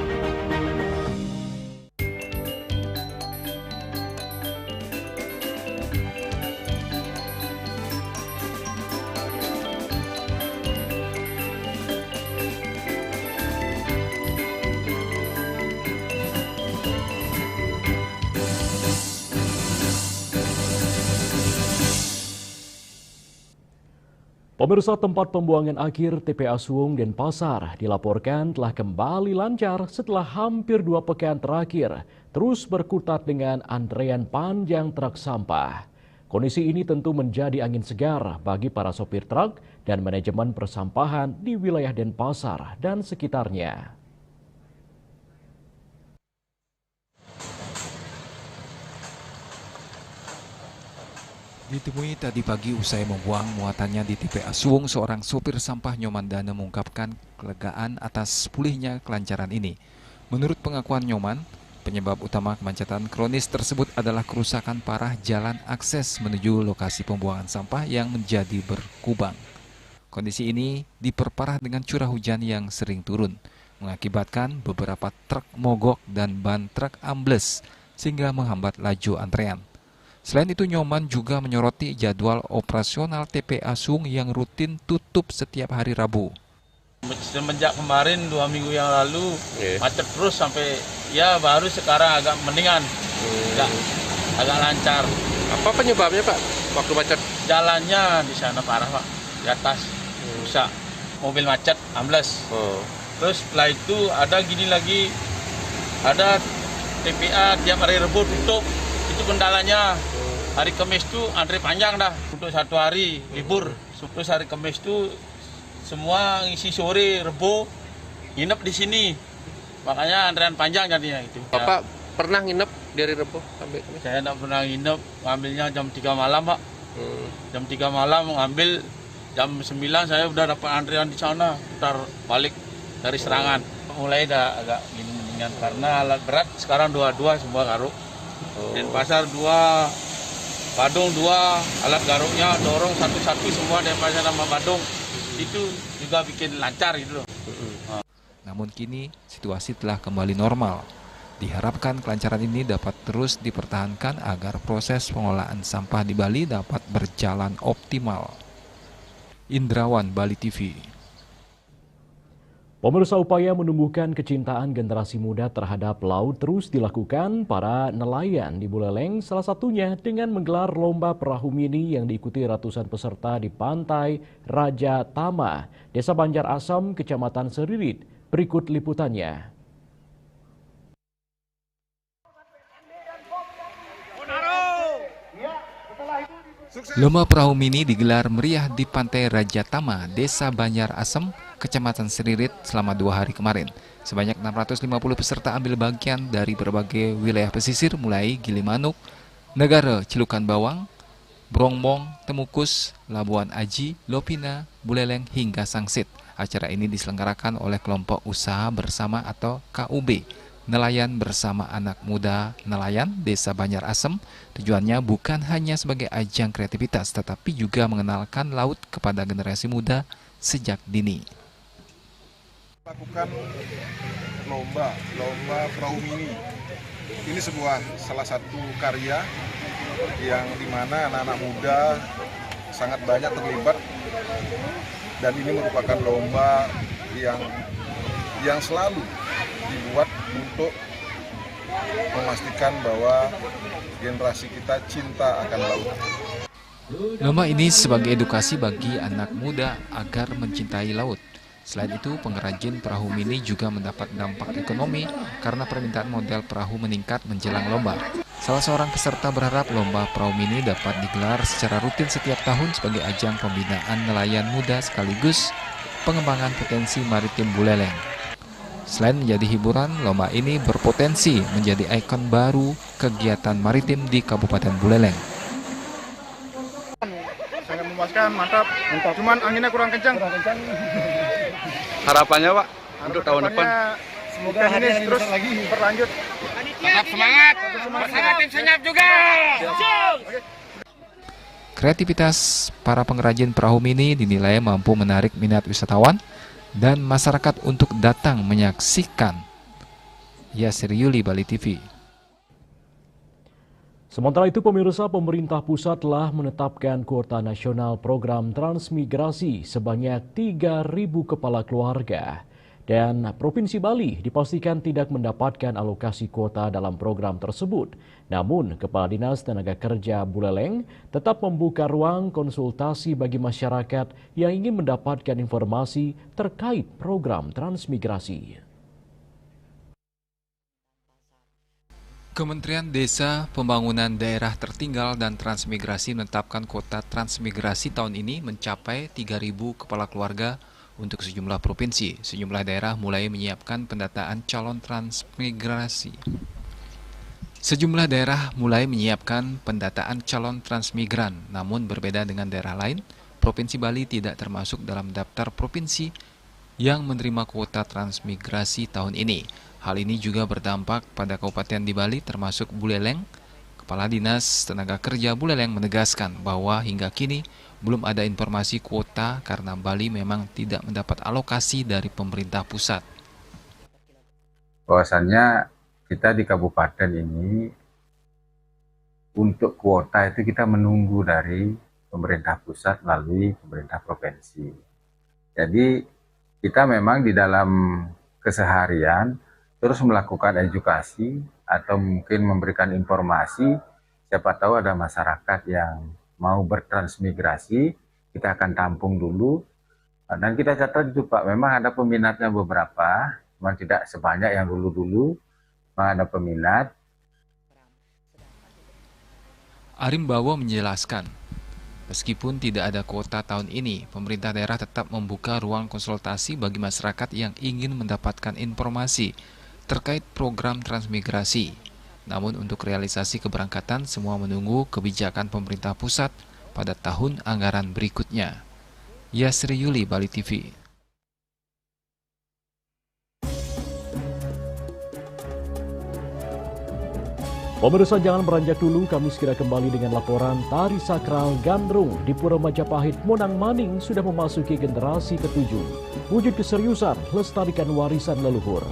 Speaker 1: Pemirsa, tempat pembuangan akhir TPA Suwung Denpasar dilaporkan telah kembali lancar setelah hampir 2 pekan terakhir terus berkutat dengan antrean panjang truk sampah. Kondisi ini tentu menjadi angin segar bagi para sopir truk dan manajemen persampahan di wilayah Denpasar dan sekitarnya.
Speaker 2: Ditemui tadi pagi usai membuang muatannya di TPA Suwung, seorang sopir sampah Nyoman Dana mengungkapkan kelegaan atas pulihnya kelancaran ini. Menurut pengakuan Nyoman, penyebab utama kemacetan kronis tersebut adalah kerusakan parah jalan akses menuju lokasi pembuangan sampah yang menjadi berkubang. Kondisi ini diperparah dengan curah hujan yang sering turun, mengakibatkan beberapa truk mogok dan ban truk ambles sehingga menghambat laju antrean. Selain itu, Nyoman juga menyoroti jadwal operasional TPA Suwung yang rutin tutup setiap hari Rabu.
Speaker 23: Semenjak kemarin 2 minggu yang lalu macet terus sampai ya baru sekarang agak mendingan, agak lancar.
Speaker 24: Apa penyebabnya Pak waktu macet?
Speaker 23: Jalannya di sana parah Pak, di atas rusak, mobil macet ambles. Terus setelah itu ada gini lagi, ada TPA tiap hari Rabu tutup, itu kendalanya. Hari Kamis itu antre panjang dah untuk 1 hari libur. Terus hari Kamis itu semua ngisi sore Rebo nginep di sini, makanya antrean panjang jadinya gitu.
Speaker 24: Bapak pernah nginep dari Rebo sampai Kamis?
Speaker 23: Saya tidak pernah nginep, ambilnya jam 3 malam Pak. Jam 3 malam mengambil, jam 9 saya udah dapat antrian di sana, putar balik dari Serangan. Mulai dah agak gini-ginian karena alat berat sekarang 22 semua garuk. Denpasar 2, Badung 2, alat garuknya dorong satu-satu semua Denpasar sama Badung. Itu juga bikin lancar gitu loh.
Speaker 2: Namun kini situasi telah kembali normal. Diharapkan kelancaran ini dapat terus dipertahankan agar proses pengolahan sampah di Bali dapat berjalan optimal. Indrawan, Bali TV.
Speaker 1: Pemirsa, upaya menumbuhkan kecintaan generasi muda terhadap laut terus dilakukan para nelayan di Buleleng, salah satunya dengan menggelar lomba perahu mini yang diikuti ratusan peserta di pantai Raja Tama, Desa Banjar Asam, Kecamatan Seririt. Berikut liputannya.
Speaker 2: Lomba perahu mini digelar meriah di Pantai Raja Tama, Desa Banjar Asem, Kecamatan Seririt selama 2 hari kemarin. Sebanyak 650 peserta ambil bagian dari berbagai wilayah pesisir mulai Gilimanuk, Negara Cilukan Bawang, Brongbong, Temukus, Labuan Aji, Lopina, Buleleng hingga Sangsit. Acara ini diselenggarakan oleh kelompok usaha bersama atau KUB. Nelayan bersama anak muda nelayan Desa Banjar Asem. Tujuannya bukan hanya sebagai ajang kreativitas, tetapi juga mengenalkan laut kepada generasi muda sejak dini.
Speaker 4: Lakukan lomba perahu mini. Ini salah satu karya yang dimana anak-anak muda sangat banyak terlibat, dan ini merupakan lomba yang selalu dibuat untuk memastikan bahwa generasi kita cinta akan laut.
Speaker 2: Lomba ini sebagai edukasi bagi anak muda agar mencintai laut. Selain itu, pengrajin perahu mini juga mendapat dampak ekonomi karena permintaan model perahu meningkat menjelang lomba. Salah seorang peserta berharap lomba perahu mini dapat digelar secara rutin setiap tahun sebagai ajang pembinaan nelayan muda sekaligus pengembangan potensi maritim Buleleng. Selain menjadi hiburan, lomba ini berpotensi menjadi ikon baru kegiatan maritim di Kabupaten Buleleng.
Speaker 4: Sangat memuaskan, mantap. Cuman anginnya kurang kencang.
Speaker 24: Harapannya Pak untuk tahun depan?
Speaker 4: Semoga ini terus lagi berlanjut.
Speaker 9: Tetap semangat. Bersama tim senyap juga.
Speaker 2: Kreativitas para pengrajin perahu mini dinilai mampu menarik minat wisatawan dan masyarakat untuk datang menyaksikan. Yasir Yuli, Bali TV.
Speaker 1: Sementara itu, pemirsa, pemerintah pusat telah menetapkan kuota nasional program transmigrasi sebanyak 3.000 kepala keluarga. Dan Provinsi Bali dipastikan tidak mendapatkan alokasi kuota dalam program tersebut. Namun, Kepala Dinas Tenaga Kerja Buleleng tetap membuka ruang konsultasi bagi masyarakat yang ingin mendapatkan informasi terkait program transmigrasi.
Speaker 2: Kementerian Desa, Pembangunan Daerah Tertinggal dan Transmigrasi menetapkan kuota transmigrasi tahun ini mencapai 3.000 kepala keluarga untuk sejumlah provinsi. Sejumlah daerah mulai menyiapkan pendataan calon transmigrasi. Transmigran, namun berbeda dengan daerah lain, Provinsi Bali tidak termasuk dalam daftar provinsi yang menerima kuota transmigrasi tahun ini. Hal ini juga berdampak pada kabupaten di Bali termasuk Buleleng. Kepala Dinas Tenaga Kerja Buleleng menegaskan bahwa hingga kini belum ada informasi kuota karena Bali memang tidak mendapat alokasi dari pemerintah pusat.
Speaker 5: Bahwasannya kita di kabupaten ini untuk kuota itu kita menunggu dari pemerintah pusat melalui pemerintah provinsi. Jadi kita memang di dalam keseharian terus melakukan edukasi atau mungkin memberikan informasi. Siapa tahu ada masyarakat yang mau bertransmigrasi, kita akan tampung dulu. Dan kita catat itu Pak, memang ada peminatnya beberapa, memang tidak sebanyak yang dulu-dulu, memang ada peminat.
Speaker 2: Arimbawo menjelaskan, meskipun tidak ada kuota tahun ini, pemerintah daerah tetap membuka ruang konsultasi bagi masyarakat yang ingin mendapatkan informasi terkait program transmigrasi. Namun untuk realisasi keberangkatan semua menunggu kebijakan pemerintah pusat pada tahun anggaran berikutnya. Yasri Yuli, Bali TV.
Speaker 1: Pemirsa, jangan beranjak dulu, kami segera kembali dengan laporan Tari Sakral Gandrung di Pura Majapahit Monang Maning sudah memasuki generasi ke-7. Wujud keseriusan lestarikan warisan leluhur.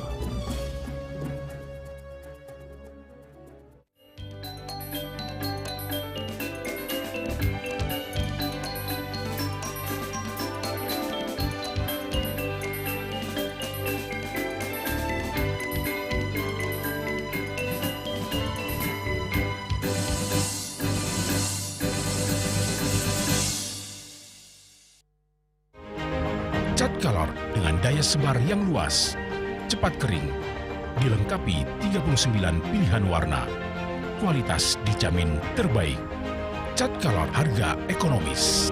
Speaker 6: Cat color dengan daya sebar yang luas, cepat kering, dilengkapi 39 pilihan warna. Kualitas dijamin terbaik. Cat color harga ekonomis.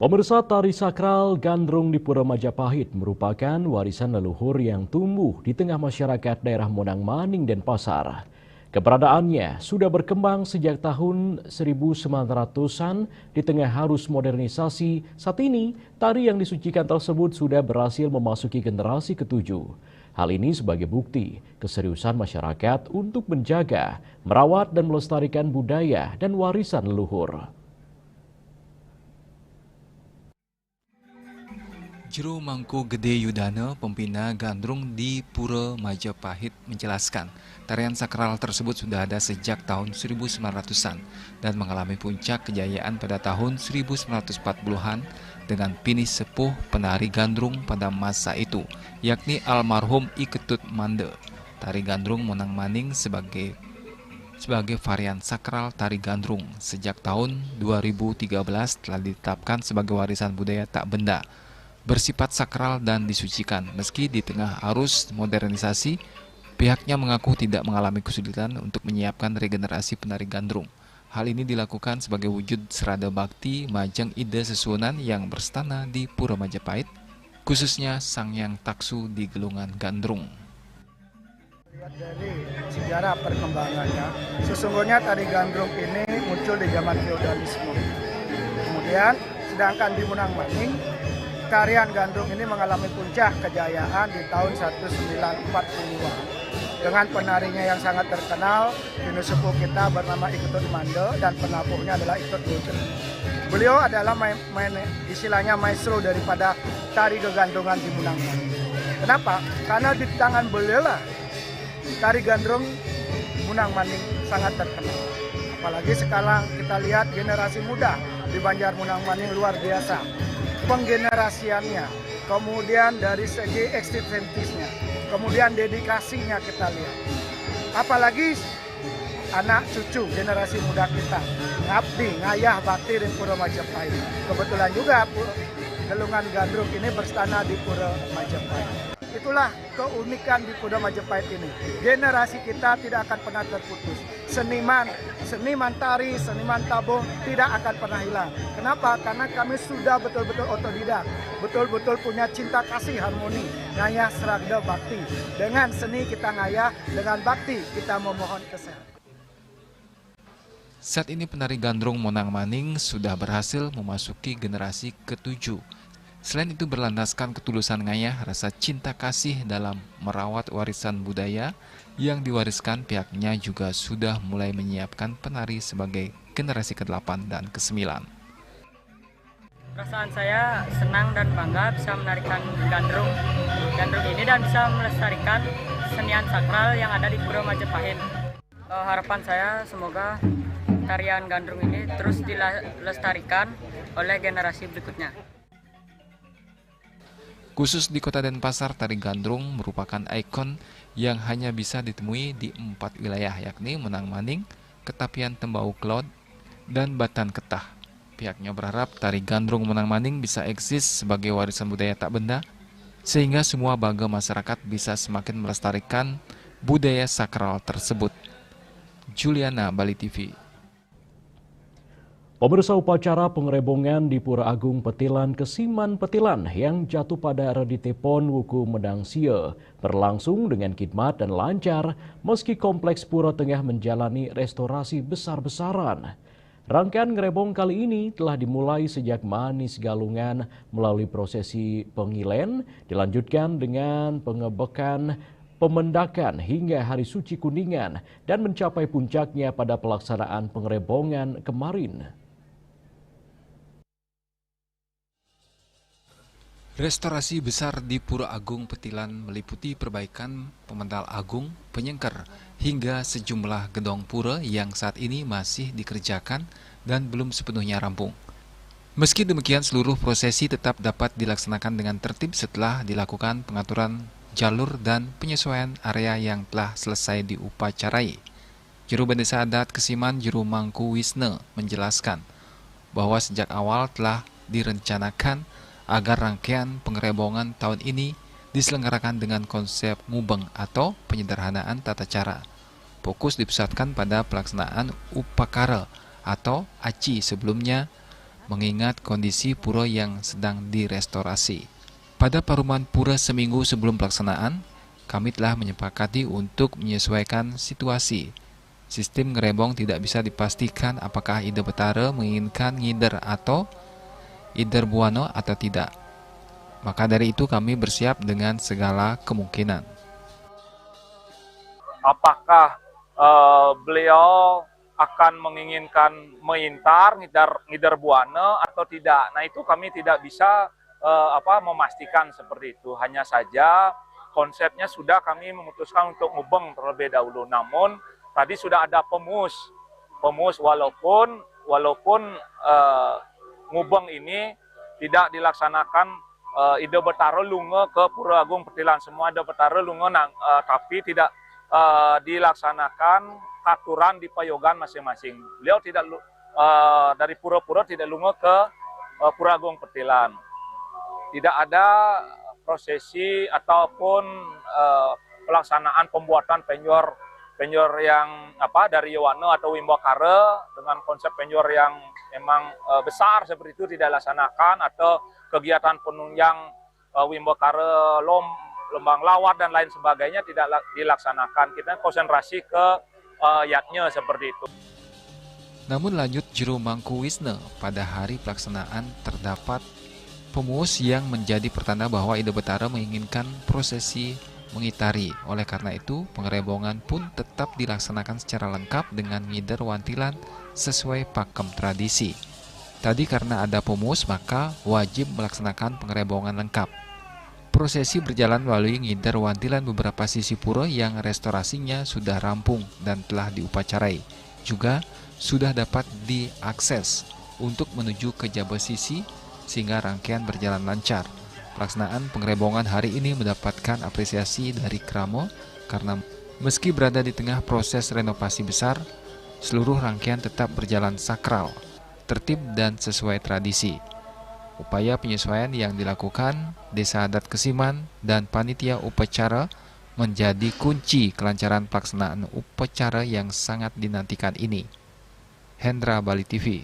Speaker 1: Pemirsa, tari sakral Gandrung di Pura Majapahit merupakan warisan leluhur yang tumbuh di tengah masyarakat daerah Monang Maning dan Pasar. Keberadaannya sudah berkembang sejak tahun 1900-an di tengah arus modernisasi. Saat ini, tari yang disucikan tersebut sudah berhasil memasuki generasi ke-7. Hal ini sebagai bukti keseriusan masyarakat untuk menjaga, merawat dan melestarikan budaya dan warisan leluhur.
Speaker 2: Juru Mangku Gede Yudana, pembina Gandrung di Pura Majapahit, menjelaskan tarian sakral tersebut sudah ada sejak tahun 1900-an dan mengalami puncak kejayaan pada tahun 1940-an dengan pinis sepuh penari Gandrung pada masa itu, yakni almarhum I Ketut Mande. Tari Gandrung Monang Maning sebagai varian sakral tari Gandrung sejak tahun 2013 telah ditetapkan sebagai warisan budaya tak benda, bersifat sakral dan disucikan. Meski di tengah arus modernisasi, pihaknya mengaku tidak mengalami kesulitan untuk menyiapkan regenerasi penari Gandrung. Hal ini dilakukan sebagai wujud serada bakti Majeng Ida Sesunan yang berstana di Pura Majapahit, khususnya Sangyang Taksu di Gelungan Gandrung.
Speaker 4: Lihat dari sejarah perkembangannya, sesungguhnya tari Gandrung ini muncul di zaman feodalisme. Kemudian, sedangkan di Monang Maning, tarian Gandrung ini mengalami puncak kejayaan di tahun 1940-an dengan penarinya yang sangat terkenal, Dino sepuh kita bernama I Ketut Mande dan penabuhnya adalah I Ketut Bojen. Beliau adalah istilahnya maestro daripada tari gegandrungan di Monang Maning. Kenapa? Karena di tangan beliau lah tari Gandrung Monang Maning sangat terkenal. Apalagi sekarang kita lihat generasi muda di Banjar Monang Maning luar biasa. Penggenerasiannya, kemudian dari segi eksistensinya, kemudian dedikasinya kita lihat. Apalagi anak cucu generasi muda kita, ngabdi, ngayah, bakti di Pura Majapahit. Kebetulan juga Gelungan Gandrung ini berstana di Pura Majapahit. Itulah keunikan di Pura Majapahit ini. Generasi kita tidak akan pernah terputus. Seniman tari, seniman tabuh tidak akan pernah hilang. Kenapa? Karena kami sudah betul-betul otodidak, betul-betul punya cinta kasih harmoni, ngayah seragda bakti. Dengan seni kita ngayah, dengan bakti kita memohon kesehatan.
Speaker 2: Saat ini penari Gandrung Monang Maning sudah berhasil memasuki generasi ke-7. Selain itu berlandaskan ketulusan ngayah, rasa cinta kasih dalam merawat warisan budaya yang diwariskan, pihaknya juga sudah mulai menyiapkan penari sebagai generasi ke-8 dan ke-9.
Speaker 8: Perasaan saya senang dan bangga bisa menarikan gandrung ini dan bisa melestarikan kesenian sakral yang ada di Pura Majapahit. Harapan saya semoga tarian gandrung ini terus dilestarikan oleh generasi berikutnya.
Speaker 2: Khusus di Kota Denpasar, tari gandrung merupakan ikon yang hanya bisa ditemui di 4 wilayah, yakni Menang Maning, Ketapian Tembau Klod, dan Batan Ketah. Pihaknya berharap tari gandrung Menang Maning bisa eksis sebagai warisan budaya tak benda, sehingga semua bangga masyarakat bisa semakin melestarikan budaya sakral tersebut. Juliana, Bali TV.
Speaker 1: Pemirsa, upacara pengerebongan di Pura Agung Petilan Kesiman Petilan yang jatuh pada Reditepon Wuku Medang Sia berlangsung dengan khidmat dan lancar meski kompleks pura tengah menjalani restorasi besar-besaran. Rangkaian ngerebong kali ini telah dimulai sejak Manis Galungan melalui prosesi pengilen, dilanjutkan dengan pengebekan, pemendakan hingga Hari Suci Kuningan dan mencapai puncaknya pada pelaksanaan pengerebongan kemarin.
Speaker 2: Restorasi besar di Pura Agung Petilan meliputi perbaikan pemental agung, penyengker, hingga sejumlah gedong pura yang saat ini masih dikerjakan dan belum sepenuhnya rampung. Meski demikian, seluruh prosesi tetap dapat dilaksanakan dengan tertib setelah dilakukan pengaturan jalur dan penyesuaian area yang telah selesai diupacarai. Juru Desa Adat Kesiman Juru Mangku Wisne menjelaskan bahwa sejak awal telah direncanakan agar rangkaian pengerebongan tahun ini diselenggarakan dengan konsep mubeng atau penyederhanaan tata cara. Fokus dipusatkan pada pelaksanaan upakara atau aci sebelumnya, mengingat kondisi pura yang sedang direstorasi. Pada paruman pura seminggu sebelum pelaksanaan, kami telah menyepakati untuk menyesuaikan situasi. Sistem ngerebong tidak bisa dipastikan apakah Ida Betara menginginkan ngider atau Ider Buano atau tidak. Maka dari itu kami bersiap dengan segala kemungkinan.
Speaker 13: Apakah beliau akan menginginkan mengintar ngider Buana atau tidak? Nah, itu kami tidak bisa memastikan seperti itu. Hanya saja konsepnya sudah kami memutuskan untuk ngubeng terlebih dahulu. Namun tadi sudah ada pemus walaupun ngubeng ini tidak dilaksanakan Ida Betara lunga ke Pura Agung Petilan, semua Ida Betara lunga tapi tidak dilaksanakan aturan di payogan masing-masing. Beliau tidak dari pura-pura tidak lunga ke Pura Agung Petilan. Tidak ada prosesi ataupun pelaksanaan pembuatan penjor yang dari Yowana atau Wimbakara dengan konsep penjor yang memang besar seperti itu tidak dilaksanakan, atau kegiatan penunjang Wimbakara lembang lawat dan lain sebagainya tidak dilaksanakan. Kita konsentrasi ke yatnya seperti itu.
Speaker 2: Namun lanjut Juru Mangku Wisne, pada hari pelaksanaan terdapat pemus yang menjadi pertanda bahwa Ida Betara menginginkan prosesi mengitari. Oleh karena itu, pengerebongan pun tetap dilaksanakan secara lengkap dengan ngider wantilan sesuai pakem tradisi. Tadi karena ada pemus, maka wajib melaksanakan pengerebongan lengkap. Prosesi berjalan melalui ngider wantilan beberapa sisi pura yang restorasinya sudah rampung dan telah diupacarai. Juga sudah dapat diakses untuk menuju ke Jaba Sisi sehingga rangkaian berjalan lancar. Pelaksanaan pengerebongan hari ini mendapatkan apresiasi dari Kramo karena meski berada di tengah proses renovasi besar, seluruh rangkaian tetap berjalan sakral, tertib dan sesuai tradisi. Upaya penyesuaian yang dilakukan Desa Adat Kesiman dan panitia upacara menjadi kunci kelancaran pelaksanaan upacara yang sangat dinantikan ini. Hendra, Bali TV.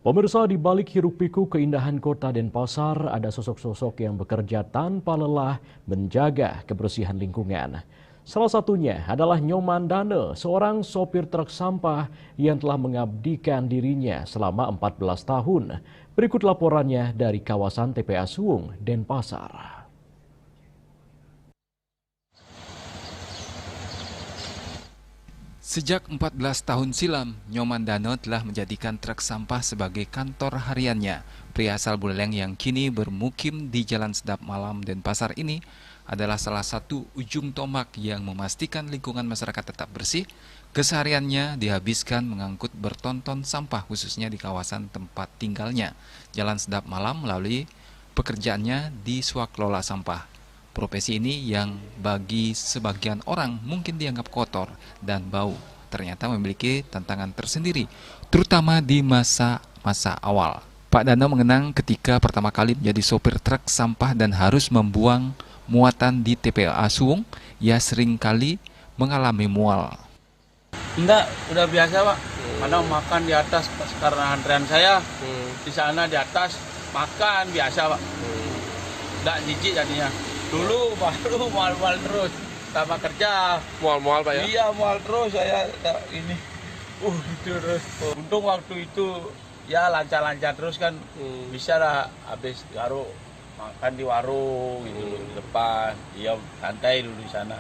Speaker 1: Pemirsa, di balik hiruk-pikuk keindahan kota Denpasar, ada sosok-sosok yang bekerja tanpa lelah menjaga kebersihan lingkungan. Salah satunya adalah Nyoman Dane, seorang sopir truk sampah yang telah mengabdikan dirinya selama 14 tahun. Berikut laporannya dari kawasan TPA Suwung, Denpasar.
Speaker 2: Sejak 14 tahun silam, Nyoman Dano telah menjadikan truk sampah sebagai kantor hariannya. Pria asal Buleleng yang kini bermukim di Jalan Sedap Malam Denpasar ini adalah salah satu ujung tombak yang memastikan lingkungan masyarakat tetap bersih. Kesehariannya dihabiskan mengangkut bertonton sampah khususnya di kawasan tempat tinggalnya, Jalan Sedap Malam, melalui pekerjaannya di swaklola sampah. Profesi ini yang bagi sebagian orang mungkin dianggap kotor dan bau, ternyata memiliki tantangan tersendiri, terutama di masa-masa awal. Pak Dano mengenang ketika pertama kali menjadi sopir truk sampah dan harus membuang muatan di TPA Suwung, ia sering kali mengalami mual.
Speaker 23: Enggak, udah biasa Pak. Kadang makan di atas karena antrean saya, di sana di atas makan biasa Pak. Enggak jijik jadinya. Dulu baru mual-mual terus, sama kerja.
Speaker 10: Mual-mual Pak ya?
Speaker 23: Iya mual terus saya ini. Gitu terus. Untung waktu itu ya lancar-lancar terus kan, bisa lah habis garuk makan di warung gitu di depan. Iya santai dulu di sana.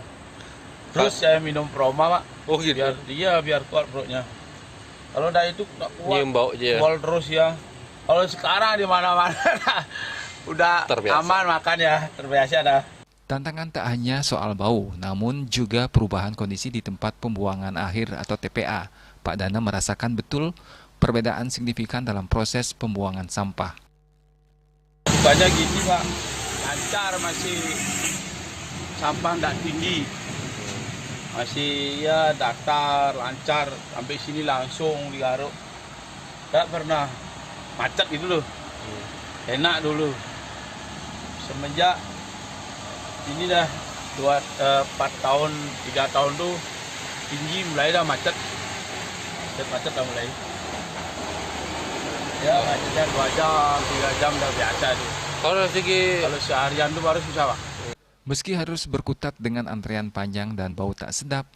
Speaker 23: Terus saya minum Proma Pak.
Speaker 10: Oh gitu.
Speaker 23: Biar kuat perutnya. Kalau enggak itu enggak kuat.
Speaker 10: Nyium bau aja.
Speaker 23: Mual terus ya. Kalau sekarang di mana-mana udah terbiasa. Aman makan ya, terbiasa dah.
Speaker 2: Tantangan tak hanya soal bau, namun juga perubahan kondisi di tempat pembuangan akhir atau TPA. Pak Dana merasakan betul perbedaan signifikan dalam proses pembuangan sampah.
Speaker 23: Banyak gini Pak, lancar masih sampah nggak tinggi. Masih ya datar, lancar, sampai sini langsung digaruk. Nggak pernah macet gitu loh, enak dulu. Semenjak ini dah 4 tahun, 3 tahun tuh tinggi mulai dah macet dah mulai. Ya macetnya 2 jam, 3 jam dah biasa tuh. Kalau seharian tuh baru susah Pak.
Speaker 2: Meski harus berkutat dengan antrean panjang dan bau tak sedap,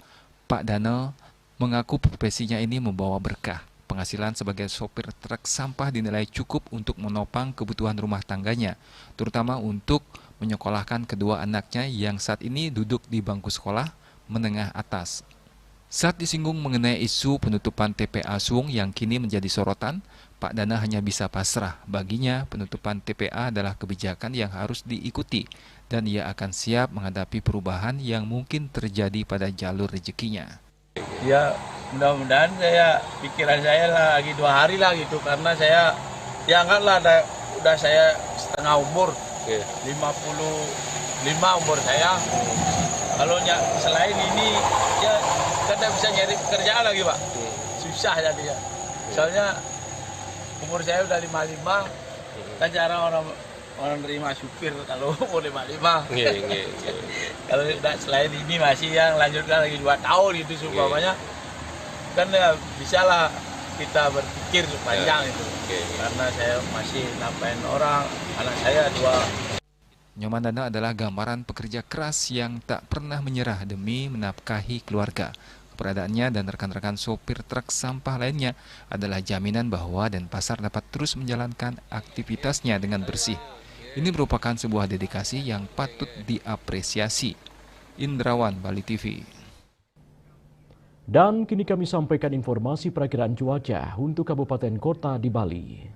Speaker 2: Pak Dano mengaku profesinya ini membawa berkah. Penghasilan sebagai sopir truk sampah dinilai cukup untuk menopang kebutuhan rumah tangganya, terutama untuk menyekolahkan kedua anaknya yang saat ini duduk di bangku sekolah menengah atas. Saat disinggung mengenai isu penutupan TPA Suwung yang kini menjadi sorotan, Pak Dana hanya bisa pasrah. Baginya, penutupan TPA adalah kebijakan yang harus diikuti dan ia akan siap menghadapi perubahan yang mungkin terjadi pada jalur rezekinya.
Speaker 23: Ya, mudah-mudahan pikiran saya lagi 2 hari lah gitu, karena saya ya anggaplah udah saya setengah umur, 55 umur saya. Kalau selain ini ya kita bisa nyari pekerjaan lagi Pak, susah jadi ya. Soalnya umur saya udah 55, kan jarang orang terima supir kalau umur 55. Kalau udah selain ini masih yang lanjutkan lagi 2 tahun itu supaya kan ya bisa lah kita berpikir panjang itu. Karena saya masih nampain orang, anak saya 2.
Speaker 2: Nyoman Dano adalah gambaran pekerja keras yang tak pernah menyerah demi menafkahi keluarga. Keberadaannya dan rekan-rekan sopir truk sampah lainnya adalah jaminan bahwa Denpasar dapat terus menjalankan aktivitasnya dengan bersih. Ini merupakan sebuah dedikasi yang patut diapresiasi. Indrawan, Bali TV.
Speaker 1: Dan kini kami sampaikan informasi perakiraan cuaca untuk kabupaten kota di Bali.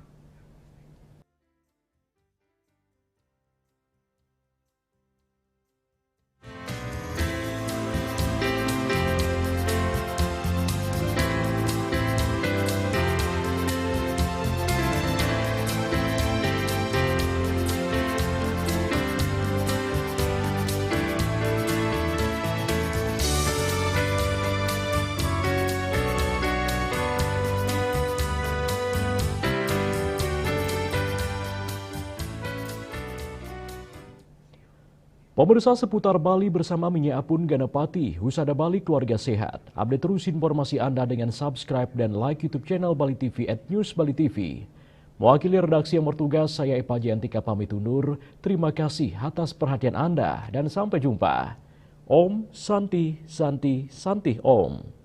Speaker 1: Pemirsa seputar Bali bersama Minyak Apun Ganapati, Husada Bali Keluarga Sehat. Update terus informasi Anda dengan subscribe dan like YouTube channel Bali TV @newsbalitv. Mewakili redaksi yang bertugas, saya Epa Jantika pamit undur. Terima kasih atas perhatian Anda dan sampai jumpa. Om Santi Santi Santi Om.